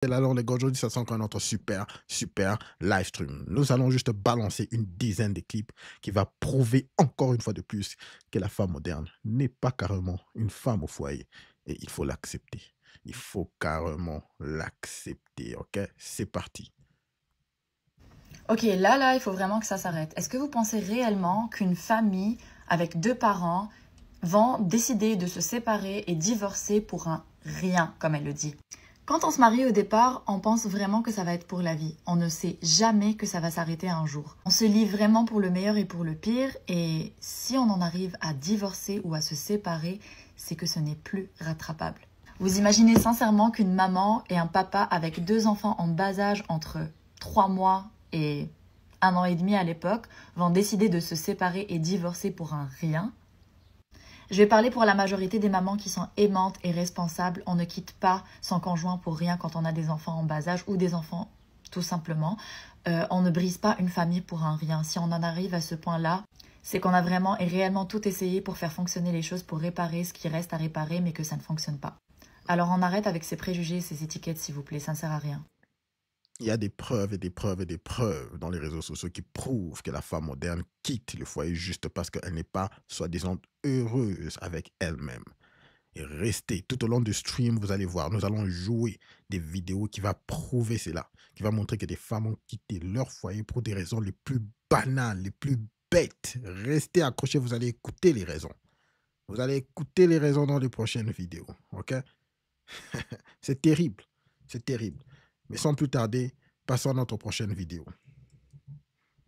Alors les gars, aujourd'hui, ça sent encore notre super live stream. Nous allons juste balancer une dizaine de clips qui va prouver encore une fois de plus que la femme moderne n'est pas carrément une femme au foyer. Et il faut l'accepter. Il faut carrément l'accepter, ok? C'est parti. Ok, là, il faut vraiment que ça s'arrête. Est-ce que vous pensez réellement qu'une famille avec deux parents vont décider de se séparer et divorcer pour un rien, comme elle le dit? Quand on se marie au départ, on pense vraiment que ça va être pour la vie. On ne sait jamais que ça va s'arrêter un jour. On se lie vraiment pour le meilleur et pour le pire, et si on en arrive à divorcer ou à se séparer, c'est que ce n'est plus rattrapable. Vous imaginez sincèrement qu'une maman et un papa avec deux enfants en bas âge entre 3 mois et 1 an et demi à l'époque vont décider de se séparer et divorcer pour un rien? Je vais parler pour la majorité des mamans qui sont aimantes et responsables. On ne quitte pas son conjoint pour rien quand on a des enfants en bas âge ou des enfants tout simplement. On ne brise pas une famille pour un rien. Si on en arrive à ce point-là, c'est qu'on a vraiment et réellement tout essayé pour faire fonctionner les choses, pour réparer ce qui reste à réparer, mais que ça ne fonctionne pas. Alors on arrête avec ces préjugés et ces étiquettes, s'il vous plaît, ça ne sert à rien. Il y a des preuves et des preuves et des preuves dans les réseaux sociaux qui prouvent que la femme moderne quitte le foyer juste parce qu'elle n'est pas, soi-disant, heureuse avec elle-même. Et restez tout au long du stream, vous allez voir, nous allons jouer des vidéos qui va prouver cela, qui va montrer que des femmes ont quitté leur foyer pour des raisons les plus banales, les plus bêtes. Restez accrochés, vous allez écouter les raisons. Vous allez écouter les raisons dans les prochaines vidéos, ok? C'est terrible, c'est terrible. Mais sans plus tarder, passons à notre prochaine vidéo.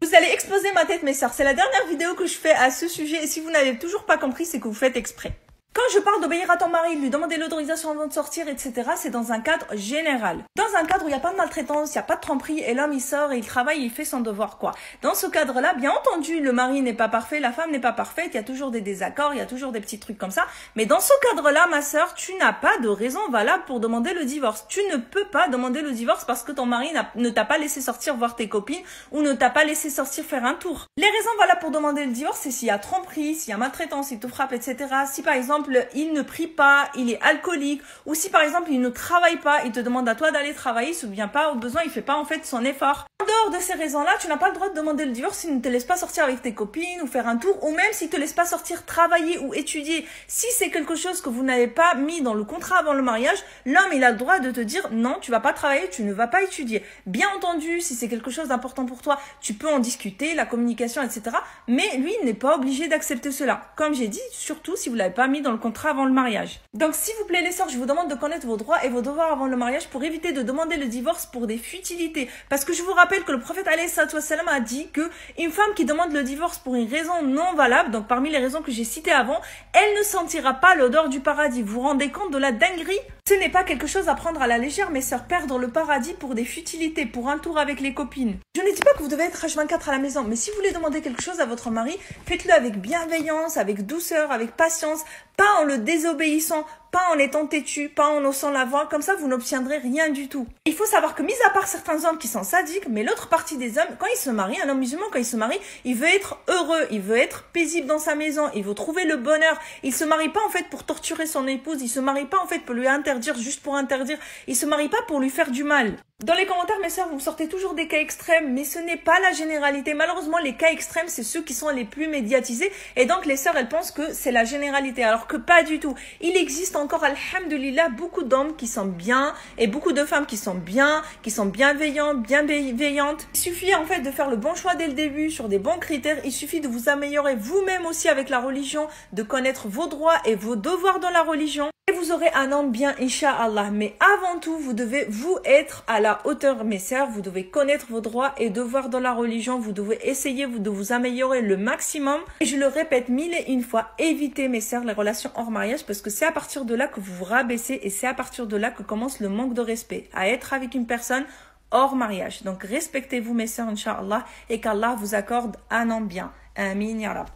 Vous allez exploser ma tête, mes sœurs. C'est la dernière vidéo que je fais à ce sujet. Et si vous n'avez toujours pas compris, c'est que vous faites exprès. Quand je parle d'obéir à ton mari, de lui demander l'autorisation avant de sortir, etc., c'est dans un cadre général. Dans un cadre où il n'y a pas de maltraitance, il n'y a pas de tromperie, et l'homme il sort et il travaille, il fait son devoir, quoi. Dans ce cadre-là, bien entendu, le mari n'est pas parfait, la femme n'est pas parfaite, il y a toujours des désaccords, il y a toujours des petits trucs comme ça. Mais dans ce cadre-là, ma sœur, tu n'as pas de raison valable pour demander le divorce. Tu ne peux pas demander le divorce parce que ton mari ne t'a pas laissé sortir voir tes copines ou ne t'a pas laissé sortir faire un tour. Les raisons valables pour demander le divorce, c'est s'il y a tromperie, s'il y a maltraitance, s'il te frappe, etc. Si par exemple, il ne prie pas, il est alcoolique, ou si par exemple il ne travaille pas, il te demande à toi d'aller travailler, il ne se souvient pas, au besoin il fait pas en fait son effort. En dehors de ces raisons-là, tu n'as pas le droit de demander le divorce s'il ne te laisse pas sortir avec tes copines ou faire un tour, ou même s'il te laisse pas sortir travailler ou étudier. Si c'est quelque chose que vous n'avez pas mis dans le contrat avant le mariage, l'homme il a le droit de te dire non, tu vas pas travailler, tu ne vas pas étudier. Bien entendu, si c'est quelque chose d'important pour toi, tu peux en discuter, la communication, etc. Mais lui, il n'est pas obligé d'accepter cela. Comme j'ai dit, surtout si vous l'avez pas mis dans le contrat avant le mariage. Donc s'il vous plaît les sœurs, je vous demande de connaître vos droits et vos devoirs avant le mariage pour éviter de demander le divorce pour des futilités. Parce que je vous rappelle que le prophète alayhi salam a dit que une femme qui demande le divorce pour une raison non valable, donc parmi les raisons que j'ai citées avant, elle ne sentira pas l'odeur du paradis. Vous vous rendez compte de la dinguerie? Ce n'est pas quelque chose à prendre à la légère, mes sœurs, perdre le paradis pour des futilités, pour un tour avec les copines. Je ne dis pas que vous devez être H24 à la maison, mais si vous voulez demander quelque chose à votre mari, faites-le avec bienveillance, avec douceur, avec patience, pas en le désobéissant, pas en étant têtu, pas en haussant la voix, comme ça vous n'obtiendrez rien du tout. Il faut savoir que mis à part certains hommes qui sont sadiques, mais l'autre partie des hommes, quand il se marie, un homme musulman quand il se marie, il veut être heureux, il veut être paisible dans sa maison, il veut trouver le bonheur. Il se marie pas en fait pour torturer son épouse, il se marie pas en fait pour lui interdire juste pour interdire, il se marie pas pour lui faire du mal. Dans les commentaires, mes sœurs, vous sortez toujours des cas extrêmes, mais ce n'est pas la généralité. Malheureusement, les cas extrêmes, c'est ceux qui sont les plus médiatisés. Et donc, les sœurs, elles pensent que c'est la généralité, alors que pas du tout. Il existe encore, alhamdoulilah, beaucoup d'hommes qui sont bien et beaucoup de femmes qui sont bien, qui sont bienveillants, bienveillantes. Il suffit en fait de faire le bon choix dès le début, sur des bons critères. Il suffit de vous améliorer vous-même aussi avec la religion, de connaître vos droits et vos devoirs dans la religion. Et vous aurez un homme bien, Inch'Allah. Mais avant tout, vous devez vous être à la hauteur, mes sœurs. Vous devez connaître vos droits et devoirs dans la religion. Vous devez essayer de vous améliorer le maximum. Et je le répète 1001 fois, évitez, mes sœurs, les relations hors mariage parce que c'est à partir de là que vous vous rabaissez et c'est à partir de là que commence le manque de respect. À être avec une personne hors mariage. Donc, respectez-vous, mes sœurs, Inch'Allah, et qu'Allah vous accorde un homme bien. Amin, ya Rab.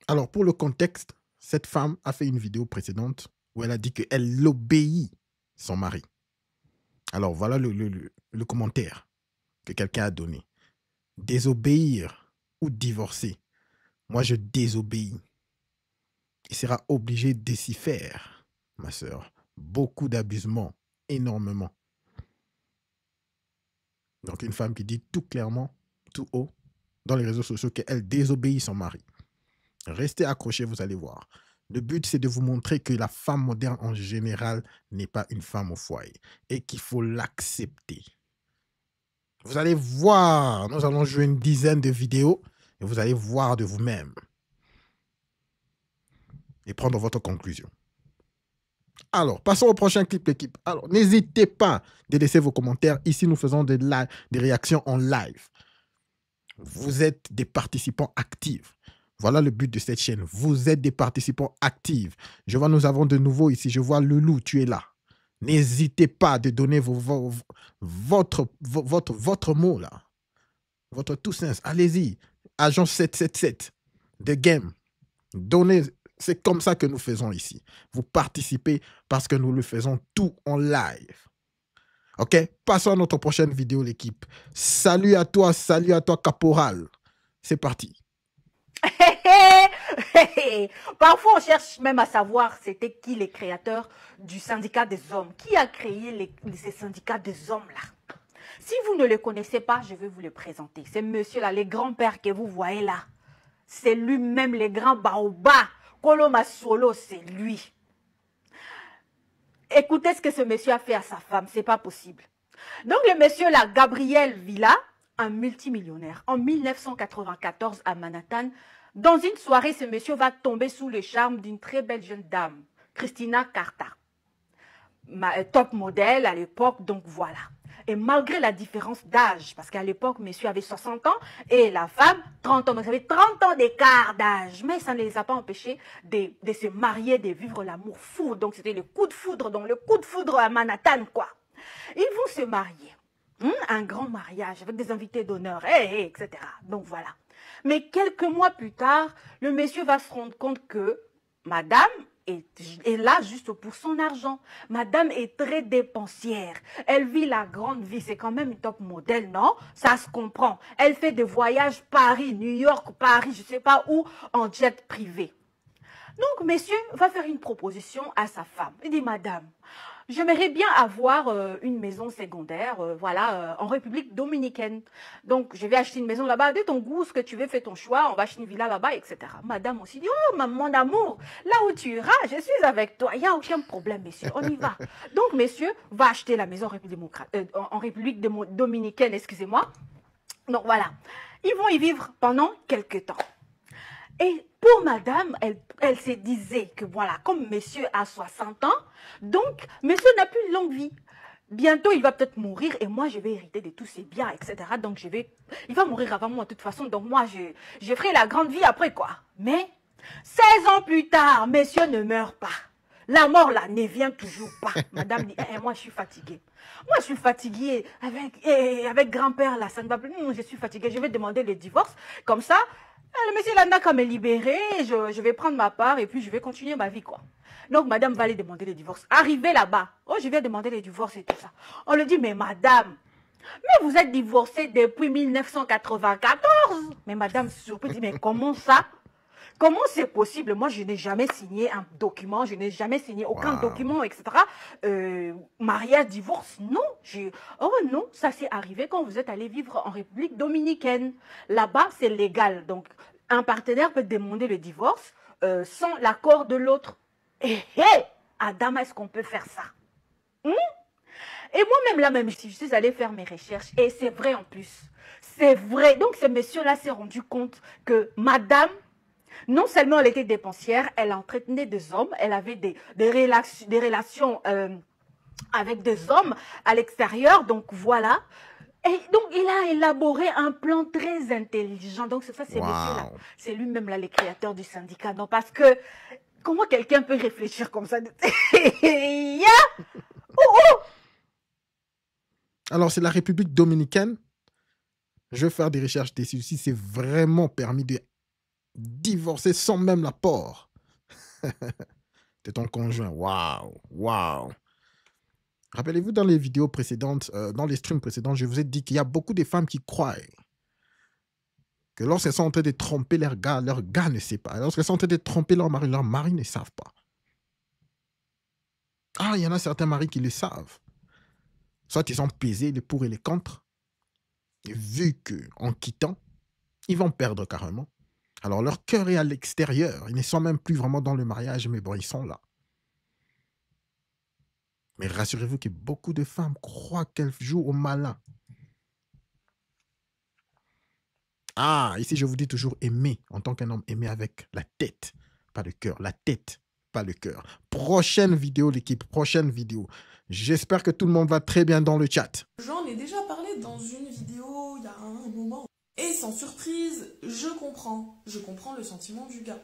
Alors, pour le contexte, cette femme a fait une vidéo précédente où elle a dit qu'elle obéit son mari. Alors, voilà le commentaire que quelqu'un a donné. Désobéir ou divorcer. Moi, je désobéis. Il sera obligé de s'y faire, ma sœur. Beaucoup d'abusement énormément. Donc, une femme qui dit tout clairement, tout haut, dans les réseaux sociaux, qu'elle désobéit son mari. Restez accrochés, vous allez voir. Le but, c'est de vous montrer que la femme moderne, en général, n'est pas une femme au foyer et qu'il faut l'accepter. Vous allez voir, nous allons jouer une dizaine de vidéos et vous allez voir de vous-même et prendre votre conclusion. Alors, passons au prochain clip, l'équipe. Alors, n'hésitez pas de laisser vos commentaires. Ici, nous faisons des réactions en live. Vous êtes des participants actifs. Voilà le but de cette chaîne. Vous êtes des participants actifs. Je vois, nous avons de nouveau ici. Je vois Loulou, tu es là. N'hésitez pas de donner votre mot là. Votre tout sens. Allez-y. Agent 777 de Game. Donnez. C'est comme ça que nous faisons ici. Vous participez parce que nous le faisons tout en live. Ok? Passons à notre prochaine vidéo, l'équipe. Salut à toi, Caporal. C'est parti. Parfois, on cherche même à savoir c'était qui les créateurs du syndicat des hommes. Qui a créé ces syndicats des hommes-là? Si vous ne le connaissez pas, je vais vous le présenter. C'est monsieur-là, les grands-pères que vous voyez là. C'est lui-même, les grands baobas. Koloma Solo, c'est lui. Écoutez ce que ce monsieur a fait à sa femme, c'est pas possible. Donc le monsieur là, Gabriel Villa, un multimillionnaire, en 1994 à Manhattan, dans une soirée, ce monsieur va tomber sous le charme d'une très belle jeune dame, Christina Carta. Top modèle à l'époque, donc voilà. Et malgré la différence d'âge, parce qu'à l'époque, monsieur avait 60 ans et la femme, 30 ans. Donc, ça avait 30 ans d'écart d'âge. Mais ça ne les a pas empêchés de se marier, de vivre l'amour fou. Donc, c'était le coup de foudre, donc le coup de foudre à Manhattan, quoi. Ils vont se marier. Un grand mariage avec des invités d'honneur, etc. Donc, voilà. Mais quelques mois plus tard, le monsieur va se rendre compte que madame est là juste pour son argent. Madame est très dépensière. Elle vit la grande vie. C'est quand même une top modèle, non? Ça se comprend. Elle fait des voyages Paris, New York, Paris, je ne sais pas où, en jet privé. Donc, monsieur va faire une proposition à sa femme. Il dit, madame, j'aimerais bien avoir une maison secondaire, voilà, en République dominicaine. Donc, je vais acheter une maison là-bas. De ton goût, ce que tu veux, fais ton choix. On va acheter une villa là-bas, etc. Madame aussi dit, oh, mon amour, là où tu iras, je suis avec toi. Il n'y a aucun problème, messieurs. On y va. Donc, messieurs, va acheter la maison en République dominicaine, excusez-moi. Donc, voilà. Ils vont y vivre pendant quelques temps. Et pour madame, elle se disait que voilà, comme monsieur a 60 ans, donc monsieur n'a plus de longue vie. Bientôt, il va peut-être mourir et moi, je vais hériter de tous ses biens, etc. Donc, il va mourir avant moi de toute façon. Donc, moi, je ferai la grande vie après, quoi. Mais 16 ans plus tard, monsieur ne meurt pas. La mort, là, ne vient toujours pas. Madame dit, moi, je suis fatiguée. Moi, je suis fatiguée avec grand-père, là, ça ne va plus. Je suis fatiguée, je vais demander le divorce. Comme ça, le monsieur là n'a qu'à me libérer, je vais prendre ma part et puis je vais continuer ma vie, quoi. Donc, madame va aller demander le divorce. Arrivé là-bas, oh, je vais demander le divorce et tout ça. On lui dit, mais madame, mais vous êtes divorcée depuis 1994. Mais madame, surprise, dit, mais comment ça? Comment c'est possible? Moi, je n'ai jamais signé un document, je n'ai jamais signé aucun document, etc. Mariage, divorce, non. Oh non, ça s'est arrivé quand vous êtes allé vivre en République dominicaine. Là-bas, c'est légal. Donc, un partenaire peut demander le divorce sans l'accord de l'autre. Adam, est-ce qu'on peut faire ça? Et moi-même, là même, je suis allée faire mes recherches. Et c'est vrai en plus. C'est vrai. Donc, ce monsieur-là s'est rendu compte que madame, non seulement elle était dépensière, elle entretenait des hommes, elle avait des relations avec des hommes à l'extérieur, donc voilà. Et donc, il a élaboré un plan très intelligent. Donc, c'est ça, c'est monsieur-là. C'est lui-même, là, les créateurs du syndicat. Non, parce que, comment quelqu'un peut réfléchir comme ça? Alors, c'est la République dominicaine. Je vais faire des recherches dessus. Si c'est vraiment permis de divorcer sans même l'apport de ton conjoint. Waouh, waouh. Rappelez-vous, dans les vidéos précédentes, dans les streams précédents, je vous ai dit qu'il y a beaucoup de femmes qui croient que lorsqu'elles sont en train de tromper leur gars ne sait pas. Lorsqu'elles sont en train de tromper leur mari ne savent pas. Ah, il y en a certains maris qui le savent. Soit ils ont pesé les pour et les contre, et vu qu'en quittant, ils vont perdre carrément. Alors leur cœur est à l'extérieur, ils ne sont même plus vraiment dans le mariage, mais bon, ils sont là. Mais rassurez-vous que beaucoup de femmes croient qu'elles jouent au malin. Ah, ici je vous dis toujours aimer, en tant qu'un homme, aimer avec la tête, pas le cœur, la tête, pas le cœur. Prochaine vidéo l'équipe, prochaine vidéo. J'espère que tout le monde va très bien dans le chat. J'en ai déjà parlé dans une vidéo il y a un moment. Et sans surprise, je comprends le sentiment du gars.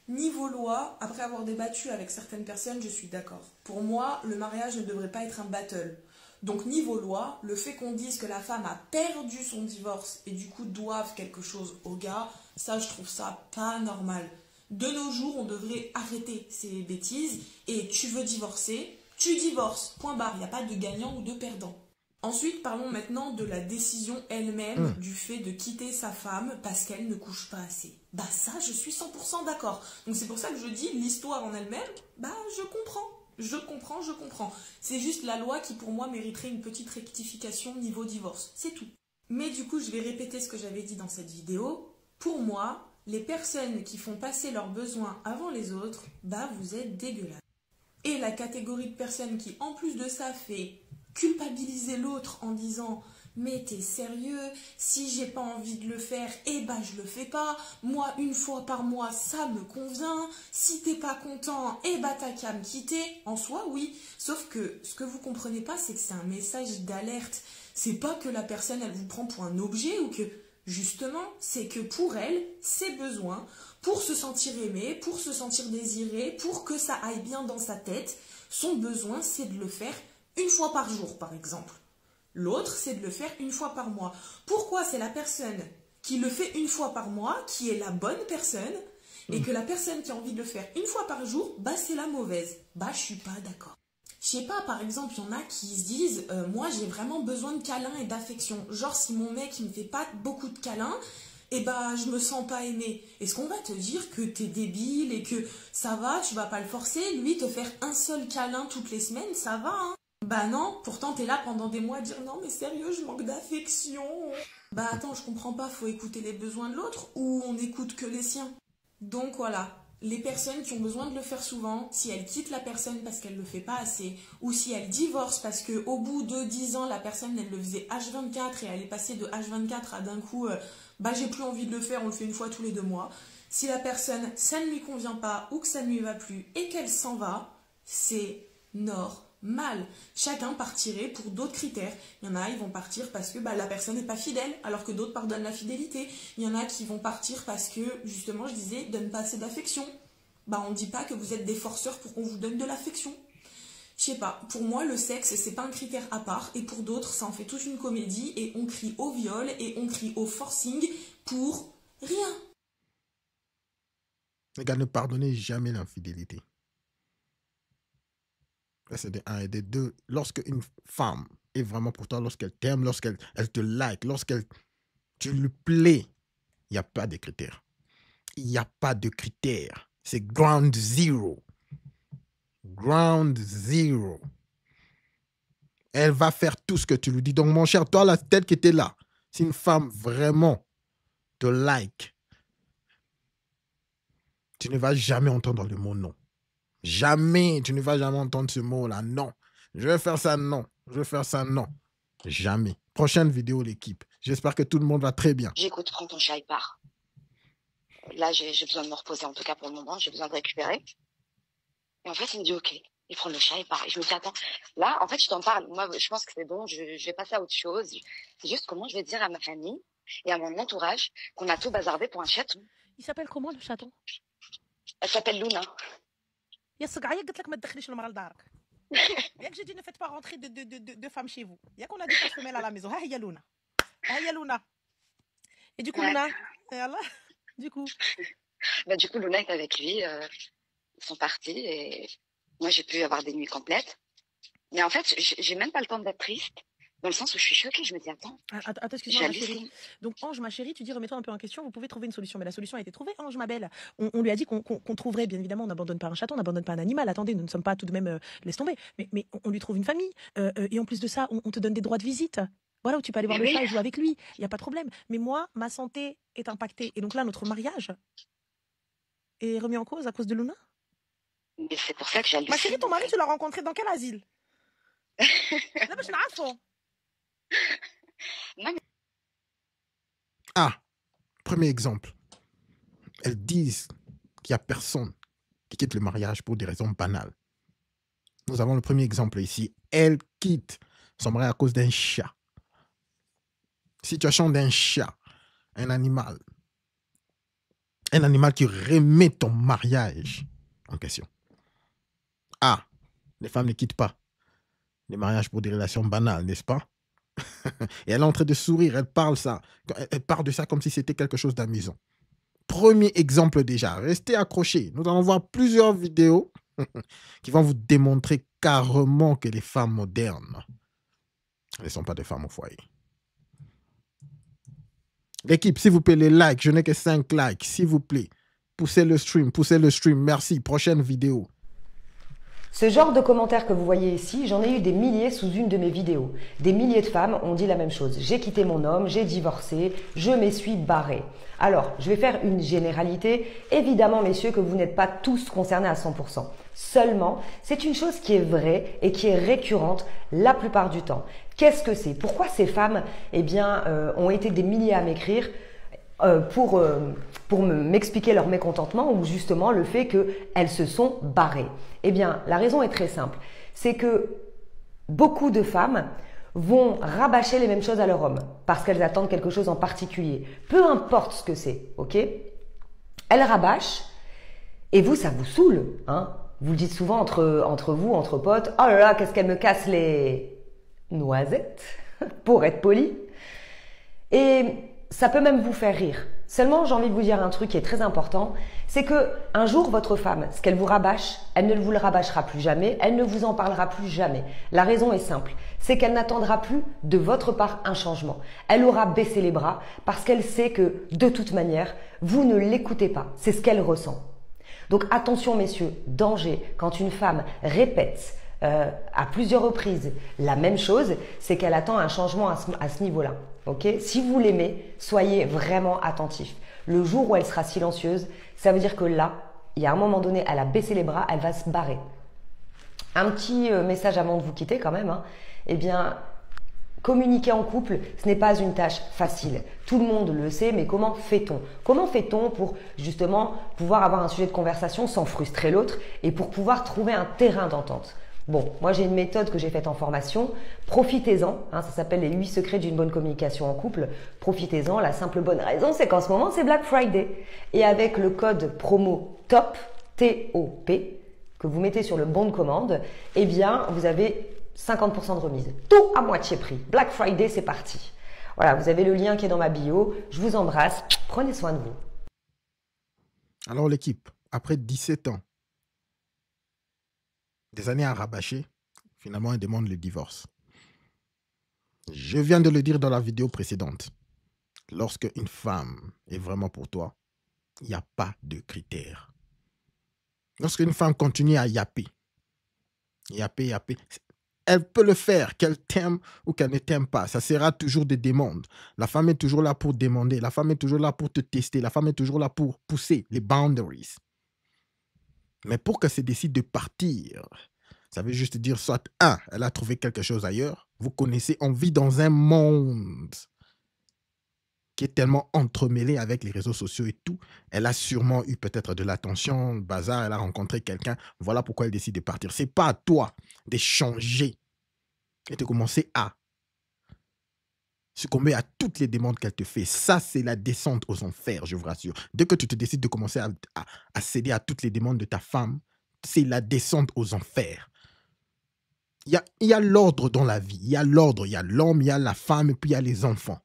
Niveau loi, après avoir débattu avec certaines personnes, je suis d'accord. Pour moi, le mariage ne devrait pas être un battle. Donc niveau loi, le fait qu'on dise que la femme a perdu son divorce et du coup doive quelque chose au gars, ça je trouve ça pas normal. De nos jours, on devrait arrêter ces bêtises et tu veux divorcer, tu divorces, point barre, il n'y a pas de gagnant ou de perdant. Ensuite, parlons maintenant de la décision elle-même du fait de quitter sa femme parce qu'elle ne couche pas assez. Bah ça, je suis 100% d'accord. Donc c'est pour ça que je dis l'histoire en elle-même, bah je comprends. Je comprends. C'est juste la loi qui pour moi mériterait une petite rectification niveau divorce. C'est tout. Mais du coup, je vais répéter ce que j'avais dit dans cette vidéo. Pour moi, les personnes qui font passer leurs besoins avant les autres, bah vous êtes dégueulasses. Et la catégorie de personnes qui, en plus de ça, fait culpabiliser l'autre en disant « Mais t'es sérieux, si j'ai pas envie de le faire, eh ben je le fais pas. Moi, une fois par mois, ça me convient. Si t'es pas content, eh ben t'as qu'à me quitter. » En soi, oui. Sauf que ce que vous comprenez pas, c'est que c'est un message d'alerte. C'est pas que la personne, elle vous prend pour un objet ou que... Justement, c'est que pour elle, ses besoins, pour se sentir aimée, pour se sentir désirée, pour que ça aille bien dans sa tête, son besoin, c'est de le faire une fois par jour, par exemple. L'autre, c'est de le faire une fois par mois. Pourquoi c'est la personne qui le fait une fois par mois, qui est la bonne personne, et que la personne qui a envie de le faire une fois par jour, bah c'est la mauvaise. Bah je suis pas d'accord. Je sais pas, par exemple, il y en a qui se disent moi j'ai vraiment besoin de câlins et d'affection. Genre si mon mec il me fait pas beaucoup de câlins, eh ben je me sens pas aimée. Est-ce qu'on va te dire que t'es débile et que ça va, tu vas pas le forcer, lui te faire un seul câlin toutes les semaines, ça va hein? Bah non, pourtant t'es là pendant des mois à dire non mais sérieux je manque d'affection. Bah attends, je comprends pas, faut écouter les besoins de l'autre ou on n'écoute que les siens. Donc voilà. Les personnes qui ont besoin de le faire souvent, si elles quittent la personne parce qu'elle ne le fait pas assez, ou si elles divorcent parce qu'au bout de 10 ans, la personne elle le faisait H24 et elle est passée de H24 à d'un coup, bah j'ai plus envie de le faire, on le fait une fois tous les 2 mois. Si la personne, ça ne lui convient pas ou que ça ne lui va plus et qu'elle s'en va, c'est normal. Chacun partirait pour d'autres critères. Il y en a, ils vont partir parce que bah, la personne n'est pas fidèle, alors que d'autres pardonnent la fidélité. Il y en a qui vont partir parce que, justement, je disais, donnent pas assez d'affection. Bah, on ne dit pas que vous êtes des forceurs pour qu'on vous donne de l'affection. Je sais pas, pour moi, le sexe, c'est pas un critère à part, et pour d'autres, ça en fait toute une comédie, et on crie au viol, et on crie au forcing pour rien. Les gars, ne pardonnez jamais l'infidélité. C'est de un et de deux. Lorsque une femme est vraiment pour toi, lorsqu'elle t'aime, lorsqu'elle te like, tu lui plais, il n'y a pas de critères. Il n'y a pas de critères. C'est ground zero. Ground zero. Elle va faire tout ce que tu lui dis. Donc, mon cher, toi, la tête qui était là, si une femme vraiment te like, tu ne vas jamais entendre le mot non. Jamais, tu ne vas jamais entendre ce mot-là. Non. Je vais faire ça, non. Je vais faire ça, non. Jamais. Prochaine vidéo, l'équipe. J'espère que tout le monde va très bien. J'écoute, prends ton chat et pars. Là, j'ai besoin de me reposer, en tout cas pour le moment. J'ai besoin de récupérer. Et en fait, il me dit OK. Il prend le chat et part. Et je me dis, attends, là, en fait, je t'en parle. Moi, je pense que c'est bon. Je vais passer à autre chose. C'est juste comment je vais dire à ma famille et à mon entourage qu'on a tout bazardé pour un chaton. Il s'appelle comment le chaton? Elle s'appelle Luna. يا الصقعيه قلت لك ما تدخليش المراه لدارك ياك جيتي ne faites pas rentrer de femmes chez vous ياك on a des pas femelles à la maison ها هي لونا ها هي لونا et du coup Luna يلا du coup Bah, du coup, Luna est avec lui. Ils sont partis et moi, j'ai pu avoir des nuits complètes. Mais en fait, j'ai même pas le temps d'être triste Dans le sens où je suis choquée, je me dis, attends, Attends, excuse-moi, ma chérie. j'hallucine. Donc, Ange, ma chérie, tu dis remets-toi un peu en question, vous pouvez trouver une solution. Mais la solution a été trouvée, Ange, ma belle. On lui a dit qu'on trouverait, bien évidemment, on n'abandonne pas un chaton, on n'abandonne pas un animal. Attendez, nous ne sommes pas tout de même, laisse tomber. Mais on lui trouve une famille. Et en plus de ça, on te donne des droits de visite. Voilà, où tu peux aller voir Mais le oui, chat et jouer avec lui. Il n'y a pas de problème. Mais moi, ma santé est impactée. Et donc là, notre mariage est remis en cause à cause de Luna. mais c'est pour ça que Ma chérie, j'hallucine, ton en mari, fait. tu l'as rencontré dans quel asile? Là, bah, je n'arrive pas. Non, mais Ah, premier exemple. Elles disent qu'il n'y a personne qui quitte le mariage pour des raisons banales. Nous avons le premier exemple ici. Elle quitte son mari à cause d'un chat. Situation d'un chat, un animal qui remet ton mariage en question. Ah, les femmes ne quittent pas les mariages pour des relations banales, n'est-ce pas? Et elle est en train de sourire, elle parle de ça comme si c'était quelque chose d'amusant. Premier exemple déjà, restez accrochés. Nous allons voir plusieurs vidéos qui vont vous démontrer carrément que les femmes modernes ne sont pas des femmes au foyer. L'équipe, s'il vous plaît, les likes, je n'ai que 5 likes, s'il vous plaît. Poussez le stream, merci. Prochaine vidéo. Ce genre de commentaires que vous voyez ici, j'en ai eu des milliers sous une de mes vidéos. Des milliers de femmes ont dit la même chose. J'ai quitté mon homme, j'ai divorcé, je me suis barrée. Alors, je vais faire une généralité. Évidemment, messieurs, que vous n'êtes pas tous concernés à 100%. Seulement, c'est une chose qui est vraie et qui est récurrente la plupart du temps. Qu'est-ce que c'est? Pourquoi ces femmes, ont été des milliers à m'écrire pour m'expliquer leur mécontentement ou justement le fait qu'elles se sont barrées? Eh bien, la raison est très simple. C'est que beaucoup de femmes vont rabâcher les mêmes choses à leur homme parce qu'elles attendent quelque chose en particulier. Peu importe ce que c'est, ok? Elles rabâchent et vous, ça vous saoule, hein? Vous le dites souvent entre vous, entre potes. Oh là là, qu'est-ce qu'elle me casse les noisettes, pour être poli. Et ça peut même vous faire rire. Seulement, j'ai envie de vous dire un truc qui est très important, c'est que un jour, votre femme, ce qu'elle vous rabâche, elle ne vous le rabâchera plus jamais, elle ne vous en parlera plus jamais. La raison est simple, c'est qu'elle n'attendra plus de votre part un changement. Elle aura baissé les bras parce qu'elle sait que, de toute manière, vous ne l'écoutez pas. C'est ce qu'elle ressent. Donc attention messieurs, danger, quand une femme répète à plusieurs reprises la même chose, c'est qu'elle attend un changement à ce niveau-là. Okay? Si vous l'aimez, soyez vraiment attentifs. Le jour où elle sera silencieuse, ça veut dire que là, il y a un moment donné, elle a baissé les bras, elle va se barrer. Un petit message avant de vous quitter quand même. Hein. Eh bien, communiquer en couple, ce n'est pas une tâche facile. Tout le monde le sait, mais comment fait-on? Comment fait-on pour justement pouvoir avoir un sujet de conversation sans frustrer l'autre et pour pouvoir trouver un terrain d'entente? Bon, moi j'ai une méthode que j'ai faite en formation, profitez-en, hein, ça s'appelle les 8 secrets d'une bonne communication en couple, profitez-en, la simple bonne raison c'est qu'en ce moment c'est Black Friday. Et avec le code promo TOP, T-O-P, que vous mettez sur le bon de commande, eh bien vous avez 50% de remise. Tout à moitié prix. Black Friday, c'est parti. Voilà, vous avez le lien qui est dans ma bio. Je vous embrasse. Prenez soin de vous. Alors l'équipe, après 17 ans, des années à rabâcher, finalement elle demande le divorce. Je viens de le dire dans la vidéo précédente. Lorsque une femme est vraiment pour toi, il n'y a pas de critères. Lorsque une femme continue à yapper, elle peut le faire, qu'elle t'aime ou qu'elle ne t'aime pas. Ça sera toujours des demandes. La femme est toujours là pour demander. La femme est toujours là pour te tester. La femme est toujours là pour pousser les boundaries. Mais pour qu'elle se décide de partir, ça veut juste dire soit, elle a trouvé quelque chose ailleurs. Vous connaissez, on vit dans un monde qui est tellement entremêlé avec les réseaux sociaux et tout. Elle a sûrement eu peut-être de l'attention, le bazar, elle a rencontré quelqu'un. Voilà pourquoi elle décide de partir. Ce n'est pas à toi de changer et de commencer à succomber à toutes les demandes qu'elle te fait. Ça, c'est la descente aux enfers, je vous rassure. Dès que tu te décides de commencer à céder à toutes les demandes de ta femme, c'est la descente aux enfers. Il y a l'ordre dans la vie. Il y a l'ordre, il y a l'homme, il y a la femme et puis il y a les enfants.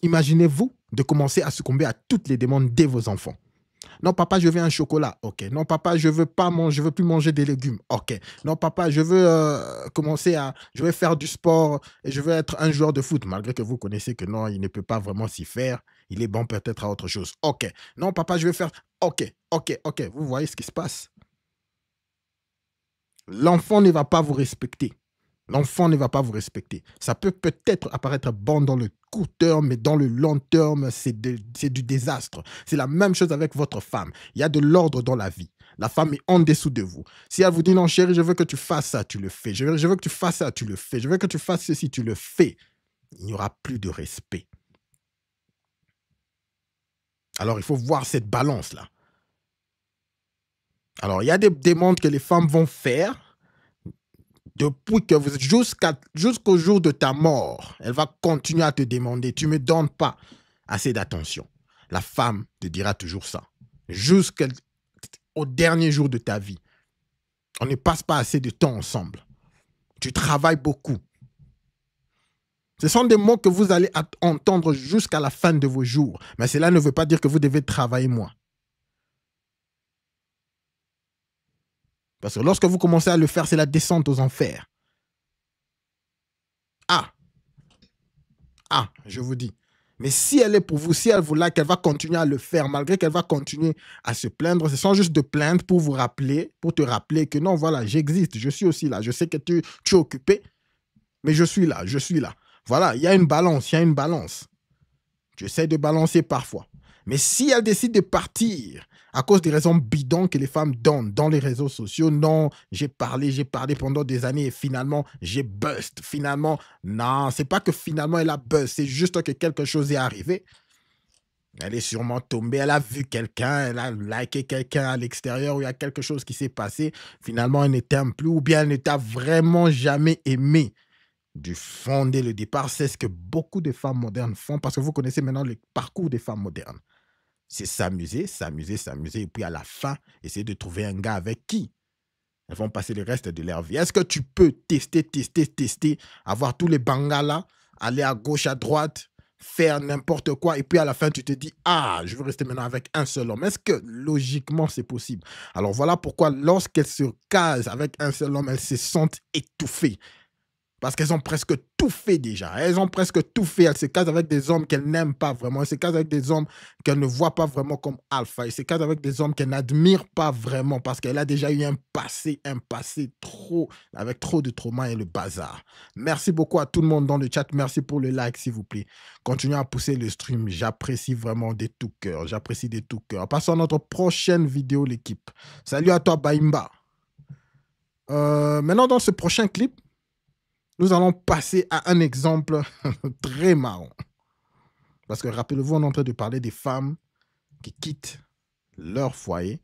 Imaginez-vous de commencer à succomber à toutes les demandes de vos enfants. Non, papa, je veux un chocolat. OK. Non, papa, je veux plus manger des légumes. OK. Non, papa, je veux je vais faire du sport et je veux être un joueur de foot, malgré que vous connaissez que non, il ne peut pas vraiment s'y faire. Il est bon peut-être à autre chose. OK. Non, papa, je vais faire... OK. Vous voyez ce qui se passe? L'enfant ne va pas vous respecter. L'enfant ne va pas vous respecter. Ça peut peut-être apparaître bon dans le court terme, mais dans le long terme, c'est du désastre. C'est la même chose avec votre femme. Il y a de l'ordre dans la vie. La femme est en dessous de vous. Si elle vous dit non, chérie, je veux que tu fasses ça, tu le fais. Je veux que tu fasses ça, tu le fais. Je veux que tu fasses ceci, tu le fais. Il n'y aura plus de respect. Alors, il faut voir cette balance-là. Alors, il y a des demandes que les femmes vont faire depuis que jusqu'au jour de ta mort. Elle va continuer à te demander, tu ne me donnes pas assez d'attention. La femme te dira toujours ça. Jusqu'au dernier jour de ta vie. On ne passe pas assez de temps ensemble. Tu travailles beaucoup. Ce sont des mots que vous allez entendre jusqu'à la fin de vos jours. Mais cela ne veut pas dire que vous devez travailler moins. Parce que lorsque vous commencez à le faire, c'est la descente aux enfers. Je vous dis. Mais si elle est pour vous, si elle vous like, elle va continuer à le faire, malgré qu'elle va continuer à se plaindre. Ce sont juste de plaindre pour vous rappeler, pour te rappeler que non, voilà, j'existe, je suis aussi là. Je sais que tu es occupé, mais je suis là. Voilà, il y a une balance, Tu essaies de balancer parfois. Mais si elle décide de partir à cause des raisons bidons que les femmes donnent dans les réseaux sociaux, non, j'ai parlé pendant des années et finalement, j'ai bust. Finalement, non, c'est pas que finalement elle a bust, c'est juste que quelque chose est arrivé. Elle est sûrement tombée, elle a vu quelqu'un, elle a liké quelqu'un à l'extérieur où il y a quelque chose qui s'est passé. Finalement, elle ne t'aime plus ou bien elle ne t'a vraiment jamais aimé. Du fond dès le départ, c'est ce que beaucoup de femmes modernes font parce que vous connaissez maintenant le parcours des femmes modernes. C'est s'amuser, et puis à la fin, essayer de trouver un gars avec qui elles vont passer le reste de leur vie. Est-ce que tu peux tester, avoir tous les bangas là, aller à gauche, à droite, faire n'importe quoi, et puis à la fin, tu te dis, je veux rester maintenant avec un seul homme. Est-ce que logiquement, c'est possible? Alors voilà pourquoi lorsqu'elles se casent avec un seul homme, elles se sentent étouffées. Parce qu'elles ont presque tout fait déjà. Elles se casent avec des hommes qu'elles n'aiment pas vraiment. Elles se casent avec des hommes qu'elles ne voient pas vraiment comme alpha. Elles se casent avec des hommes qu'elles n'admirent pas vraiment parce qu'elle a déjà eu un passé avec trop de trauma et le bazar. Merci beaucoup à tout le monde dans le chat. Merci pour le like, s'il vous plaît. Continuez à pousser le stream. J'apprécie vraiment de tout cœur. Passons à notre prochaine vidéo, l'équipe. Salut à toi, Baimba. Maintenant, dans ce prochain clip, nous allons passer à un exemple très marrant. Parce que rappelez-vous, on est en train de parler des femmes qui quittent leur foyer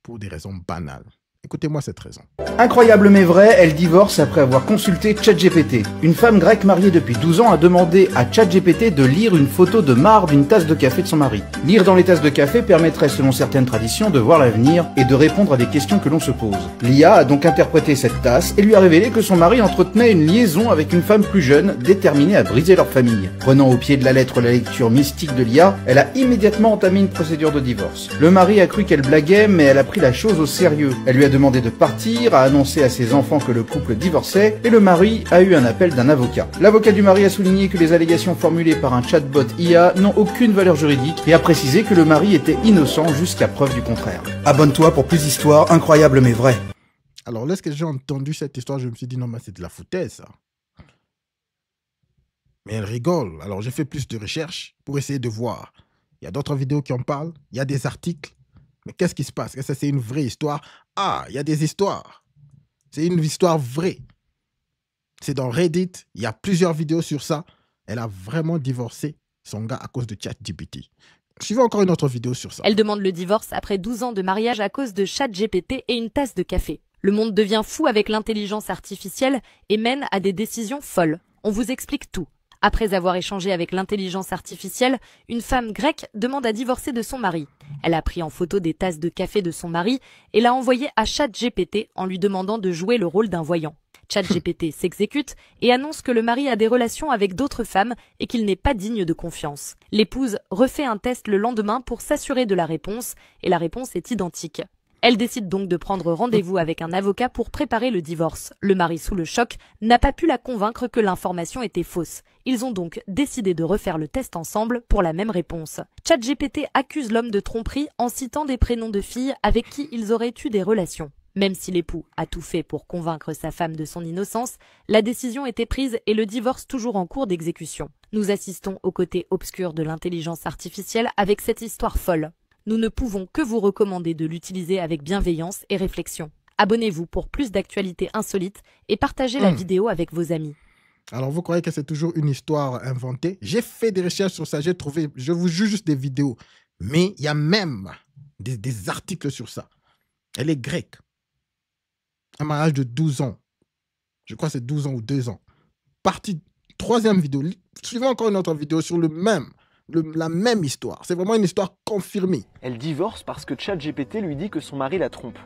pour des raisons banales. Écoutez-moi cette raison. Incroyable mais vrai, elle divorce après avoir consulté ChatGPT. Une femme grecque mariée depuis 12 ans a demandé à ChatGPT de lire une photo de marre d'une tasse de café de son mari. Lire dans les tasses de café permettrait selon certaines traditions de voir l'avenir et de répondre à des questions que l'on se pose. L'IA a donc interprété cette tasse et lui a révélé que son mari entretenait une liaison avec une femme plus jeune, déterminée à briser leur famille. Prenant au pied de la lettre la lecture mystique de l'IA, elle a immédiatement entamé une procédure de divorce. Le mari a cru qu'elle blaguait, mais elle a pris la chose au sérieux. Elle lui a demandé de partir, a annoncé à ses enfants que le couple divorçait et le mari a eu un appel d'un avocat. L'avocat du mari a souligné que les allégations formulées par un chatbot IA n'ont aucune valeur juridique et a précisé que le mari était innocent jusqu'à preuve du contraire. Abonne-toi pour plus d'histoires incroyables mais vraies. Alors lorsque j'ai entendu cette histoire, je me suis dit non mais c'est de la foutaise ça. Mais elle rigole. Alors j'ai fait plus de recherches pour essayer de voir. Il y a d'autres vidéos qui en parlent, il y a des articles. Mais qu'est-ce qui se passe? Est-ce que c'est une vraie histoire? Il y a des histoires. C'est une histoire vraie. C'est dans Reddit. Il y a plusieurs vidéos sur ça. Elle a vraiment divorcé son gars à cause de ChatGPT. Suivez encore une autre vidéo sur ça. Elle demande le divorce après 12 ans de mariage à cause de ChatGPT et une tasse de café. Le monde devient fou avec l'intelligence artificielle et mène à des décisions folles. On vous explique tout. Après avoir échangé avec l'intelligence artificielle, une femme grecque demande à divorcer de son mari. Elle a pris en photo des tasses de café de son mari et l'a envoyé à ChatGPT en lui demandant de jouer le rôle d'un voyant. ChatGPT s'exécute et annonce que le mari a des relations avec d'autres femmes et qu'il n'est pas digne de confiance. L'épouse refait un test le lendemain pour s'assurer de la réponse et la réponse est identique. Elle décide donc de prendre rendez-vous avec un avocat pour préparer le divorce. Le mari, sous le choc, n'a pas pu la convaincre que l'information était fausse. Ils ont donc décidé de refaire le test ensemble pour la même réponse. ChatGPT accuse l'homme de tromperie en citant des prénoms de filles avec qui ils auraient eu des relations. Même si l'époux a tout fait pour convaincre sa femme de son innocence, la décision était prise et le divorce toujours en cours d'exécution. Nous assistons au côté obscur de l'intelligence artificielle avec cette histoire folle. Nous ne pouvons que vous recommander de l'utiliser avec bienveillance et réflexion. Abonnez-vous pour plus d'actualités insolites et partagez la vidéo avec vos amis. Alors, vous croyez que c'est toujours une histoire inventée? J'ai fait des recherches sur ça, j'ai trouvé, je vous jure, juste des vidéos. Mais il y a même des articles sur ça. Elle est grecque. Un mariage de 12 ans. Je crois que c'est 12 ans ou 2 ans. Partie, troisième vidéo. Suivez encore une autre vidéo sur la même histoire. C'est vraiment une histoire confirmée. Elle divorce parce que ChatGPT lui dit que son mari la trompe.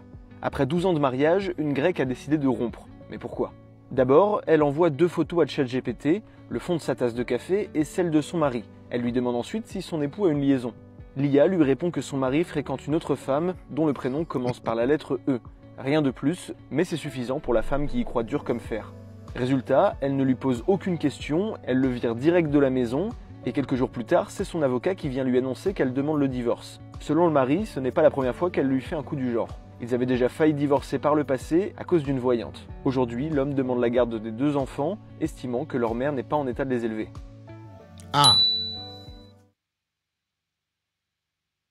Après 12 ans de mariage, une grecque a décidé de rompre. Mais pourquoi? D'abord, elle envoie 2 photos à ChatGPT, le fond de sa tasse de café et celle de son mari. Elle lui demande ensuite si son époux a une liaison. L'IA lui répond que son mari fréquente une autre femme dont le prénom commence par la lettre E. Rien de plus, mais c'est suffisant pour la femme qui y croit dur comme fer. Résultat, elle ne lui pose aucune question, elle le vire direct de la maison, et quelques jours plus tard, c'est son avocat qui vient lui annoncer qu'elle demande le divorce. Selon le mari, ce n'est pas la première fois qu'elle lui fait un coup du genre. Ils avaient déjà failli divorcer par le passé à cause d'une voyante. Aujourd'hui, l'homme demande la garde des 2 enfants, estimant que leur mère n'est pas en état de les élever. Ah!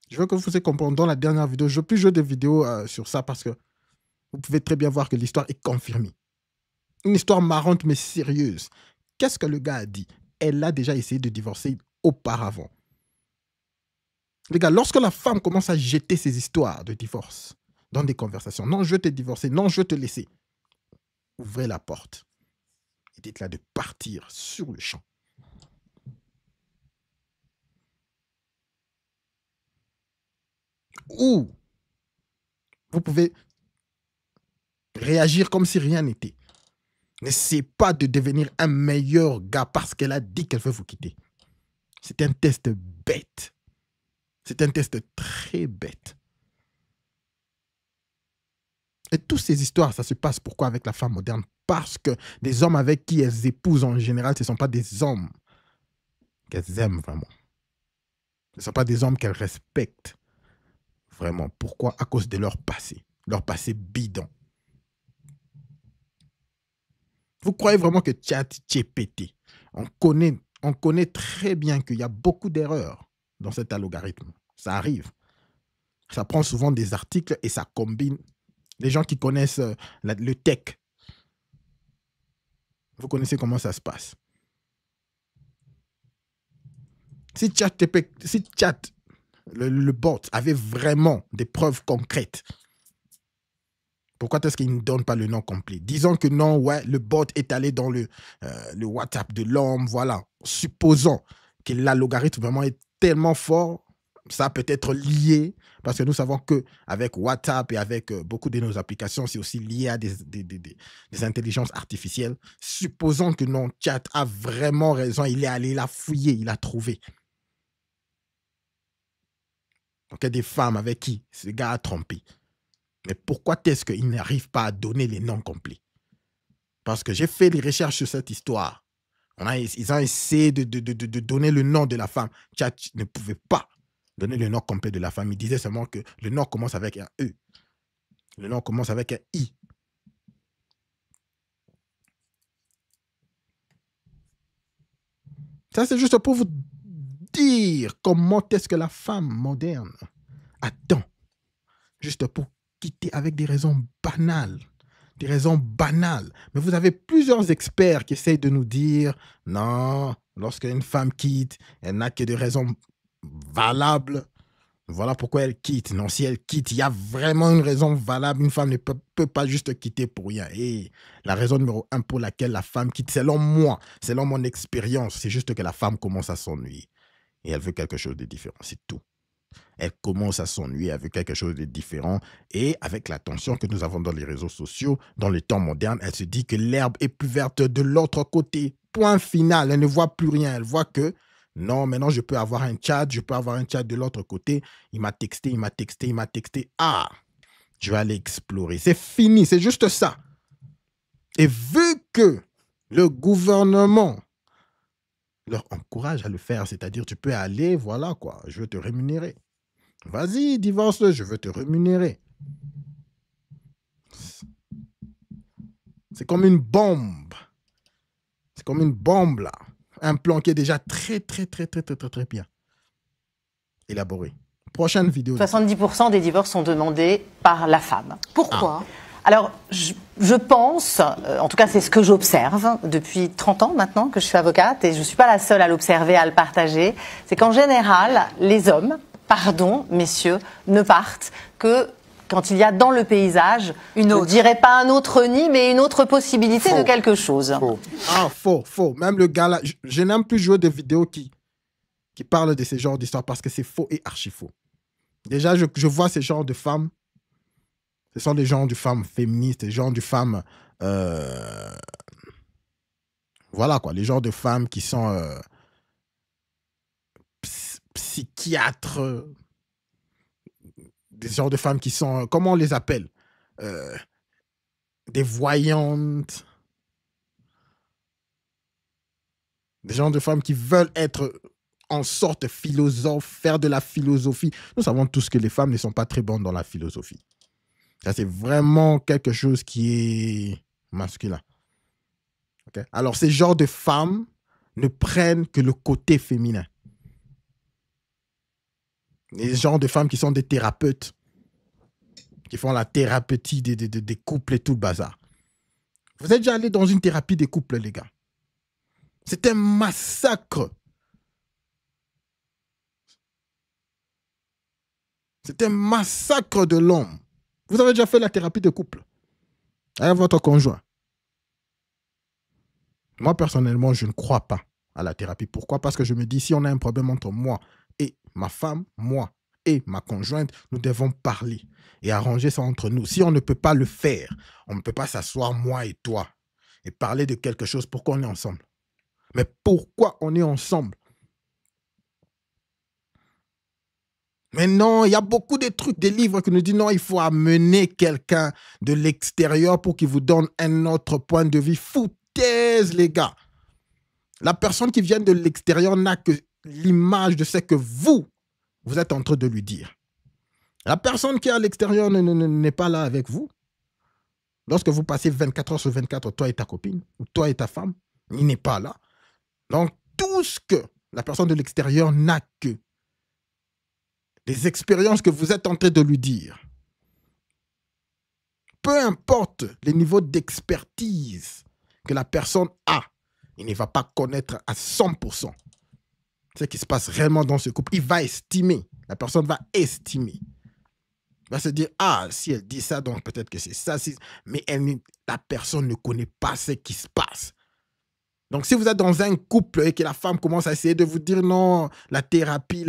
Je veux que vous puissiez comprendre dans la dernière vidéo. Je peux jouer des vidéos sur ça parce que vous pouvez très bien voir que l'histoire est confirmée. Une histoire marrante mais sérieuse. Qu'est-ce que le gars a dit? Elle a déjà essayé de divorcer auparavant. Les gars, lorsque la femme commence à jeter ses histoires de divorce dans des conversations, non, je vais te divorcer, non, je vais te laisser, ouvrez la porte et dites-la de partir sur le champ. Ou vous pouvez réagir comme si rien n'était. N'essayez pas de devenir un meilleur gars parce qu'elle a dit qu'elle veut vous quitter. C'est un test bête. C'est un test très bête. Et toutes ces histoires, ça se passe pourquoi avec la femme moderne? Parce que les hommes avec qui elles épousent en général, ce ne sont pas des hommes qu'elles aiment vraiment. Ce ne sont pas des hommes qu'elles respectent vraiment. Pourquoi? À cause de leur passé bidon. Vous croyez vraiment que ChatGPT, on connaît très bien qu'il y a beaucoup d'erreurs dans cet algorithme. Ça arrive. Ça prend souvent des articles et ça combine. Les gens qui connaissent le tech, vous connaissez comment ça se passe. Si le bot avait vraiment des preuves concrètes, pourquoi est-ce qu'il ne donne pas le nom complet? Disons que non, ouais, le bot est allé dans le WhatsApp de l'homme, voilà. Supposons que l'algorithme vraiment est tellement fort, ça peut être lié, parce que nous savons qu'avec WhatsApp et avec beaucoup de nos applications, c'est aussi lié à des intelligences artificielles. Supposons que non, Chat a vraiment raison, il est allé, il a fouillé, il a trouvé. Donc il y a des femmes avec qui ce gars a trompé. Mais pourquoi est-ce qu'il n'arrive pas à donner les noms complets? Parce que j'ai fait des recherches sur cette histoire. Ils ont essayé de donner le nom de la femme. Chat ne pouvait pas donner le nom complet de la femme. Il disait seulement que le nom commence avec un E. Le nom commence avec un I. Ça, c'est juste pour vous dire comment est-ce que la femme moderne attend. Juste pour quitter avec des raisons banales. Des raisons banales. Mais vous avez plusieurs experts qui essayent de nous dire non, lorsqu'une femme quitte, elle n'a que des raisons valables. Voilà pourquoi elle quitte. Non, si elle quitte, il y a vraiment une raison valable. Une femme ne peut pas juste quitter pour rien. Et la raison numéro 1 pour laquelle la femme quitte, selon moi, selon mon expérience, c'est juste que la femme commence à s'ennuyer. Et elle veut quelque chose de différent. C'est tout. Elle commence à s'ennuyer avec quelque chose de différent. Et avec l'attention que nous avons dans les réseaux sociaux, dans les temps modernes, elle se dit que l'herbe est plus verte de l'autre côté. Point final. Elle ne voit plus rien. Elle voit que non, maintenant je peux avoir un chat. Je peux avoir un chat de l'autre côté. Il m'a texté, il m'a texté, il m'a texté. Ah, je vais aller explorer. C'est fini. C'est juste ça. Et vu que le gouvernement leur encourage à le faire, c'est-à-dire tu peux aller, voilà quoi, je veux te rémunérer. Vas-y, divorce-le, je veux te rémunérer. C'est comme une bombe. C'est comme une bombe, là. Un plan qui est déjà très bien élaboré. Prochaine vidéo. 70% des divorces sont demandés par la femme. Pourquoi? Alors, je pense, en tout cas c'est ce que j'observe depuis 30 ans maintenant que je suis avocate, et je ne suis pas la seule à l'observer, à le partager, c'est qu'en général, les hommes, pardon messieurs, ne partent que quand il y a dans le paysage, je ne dirais pas un autre nid, mais une autre possibilité de quelque chose. Faux. Ah, faux. Même le gars là, je n'aime plus jouer des vidéos qui parlent de ce genre d'histoire parce que c'est faux et archi faux. Déjà, je vois ces genres de femmes. Ce sont des genres de femmes féministes, des genres de femmes... voilà quoi, les genres de femmes qui sont psychiatres, des genres de femmes qui sont... comment on les appelle? Des voyantes. Des genres de femmes qui veulent être en sorte philosophes, faire de la philosophie. Nous savons tous que les femmes ne sont pas très bonnes dans la philosophie. Ça, c'est vraiment quelque chose qui est masculin. Okay? Alors, ces genres de femmes ne prennent que le côté féminin. Les genres de femmes qui sont des thérapeutes, qui font la thérapeutie des couples et tout le bazar. Vous êtes déjà allé dans une thérapie des couples, les gars? C'est un massacre. C'est un massacre de l'homme. Vous avez déjà fait la thérapie de couple avec votre conjoint? Moi, personnellement, je ne crois pas à la thérapie. Pourquoi? Parce que je me dis, si on a un problème entre moi et ma femme, moi et ma conjointe, nous devons parler et arranger ça entre nous. Si on ne peut pas le faire, on ne peut pas s'asseoir, moi et toi, et parler de quelque chose. Pourquoi on est ensemble? Mais pourquoi on est ensemble? Mais non, il y a beaucoup de trucs, des livres qui nous disent non, il faut amener quelqu'un de l'extérieur pour qu'il vous donne un autre point de vue. Foutaise, les gars. La personne qui vient de l'extérieur n'a que l'image de ce que vous êtes en train de lui dire. La personne qui est à l'extérieur n'est pas là avec vous. Lorsque vous passez 24 heures sur 24, toi et ta copine, ou toi et ta femme, il n'est pas là. Donc, tout ce que la personne de l'extérieur n'a que les expériences que vous êtes en train de lui dire. Peu importe les niveaux d'expertise que la personne a, il ne va pas connaître à 100% ce qui se passe réellement dans ce couple. Il va estimer. La personne va estimer. Il va se dire, ah, si elle dit ça, donc peut-être que c'est ça. Mais la personne ne connaît pas ce qui se passe. Donc, si vous êtes dans un couple et que la femme commence à essayer de vous dire non, la thérapie,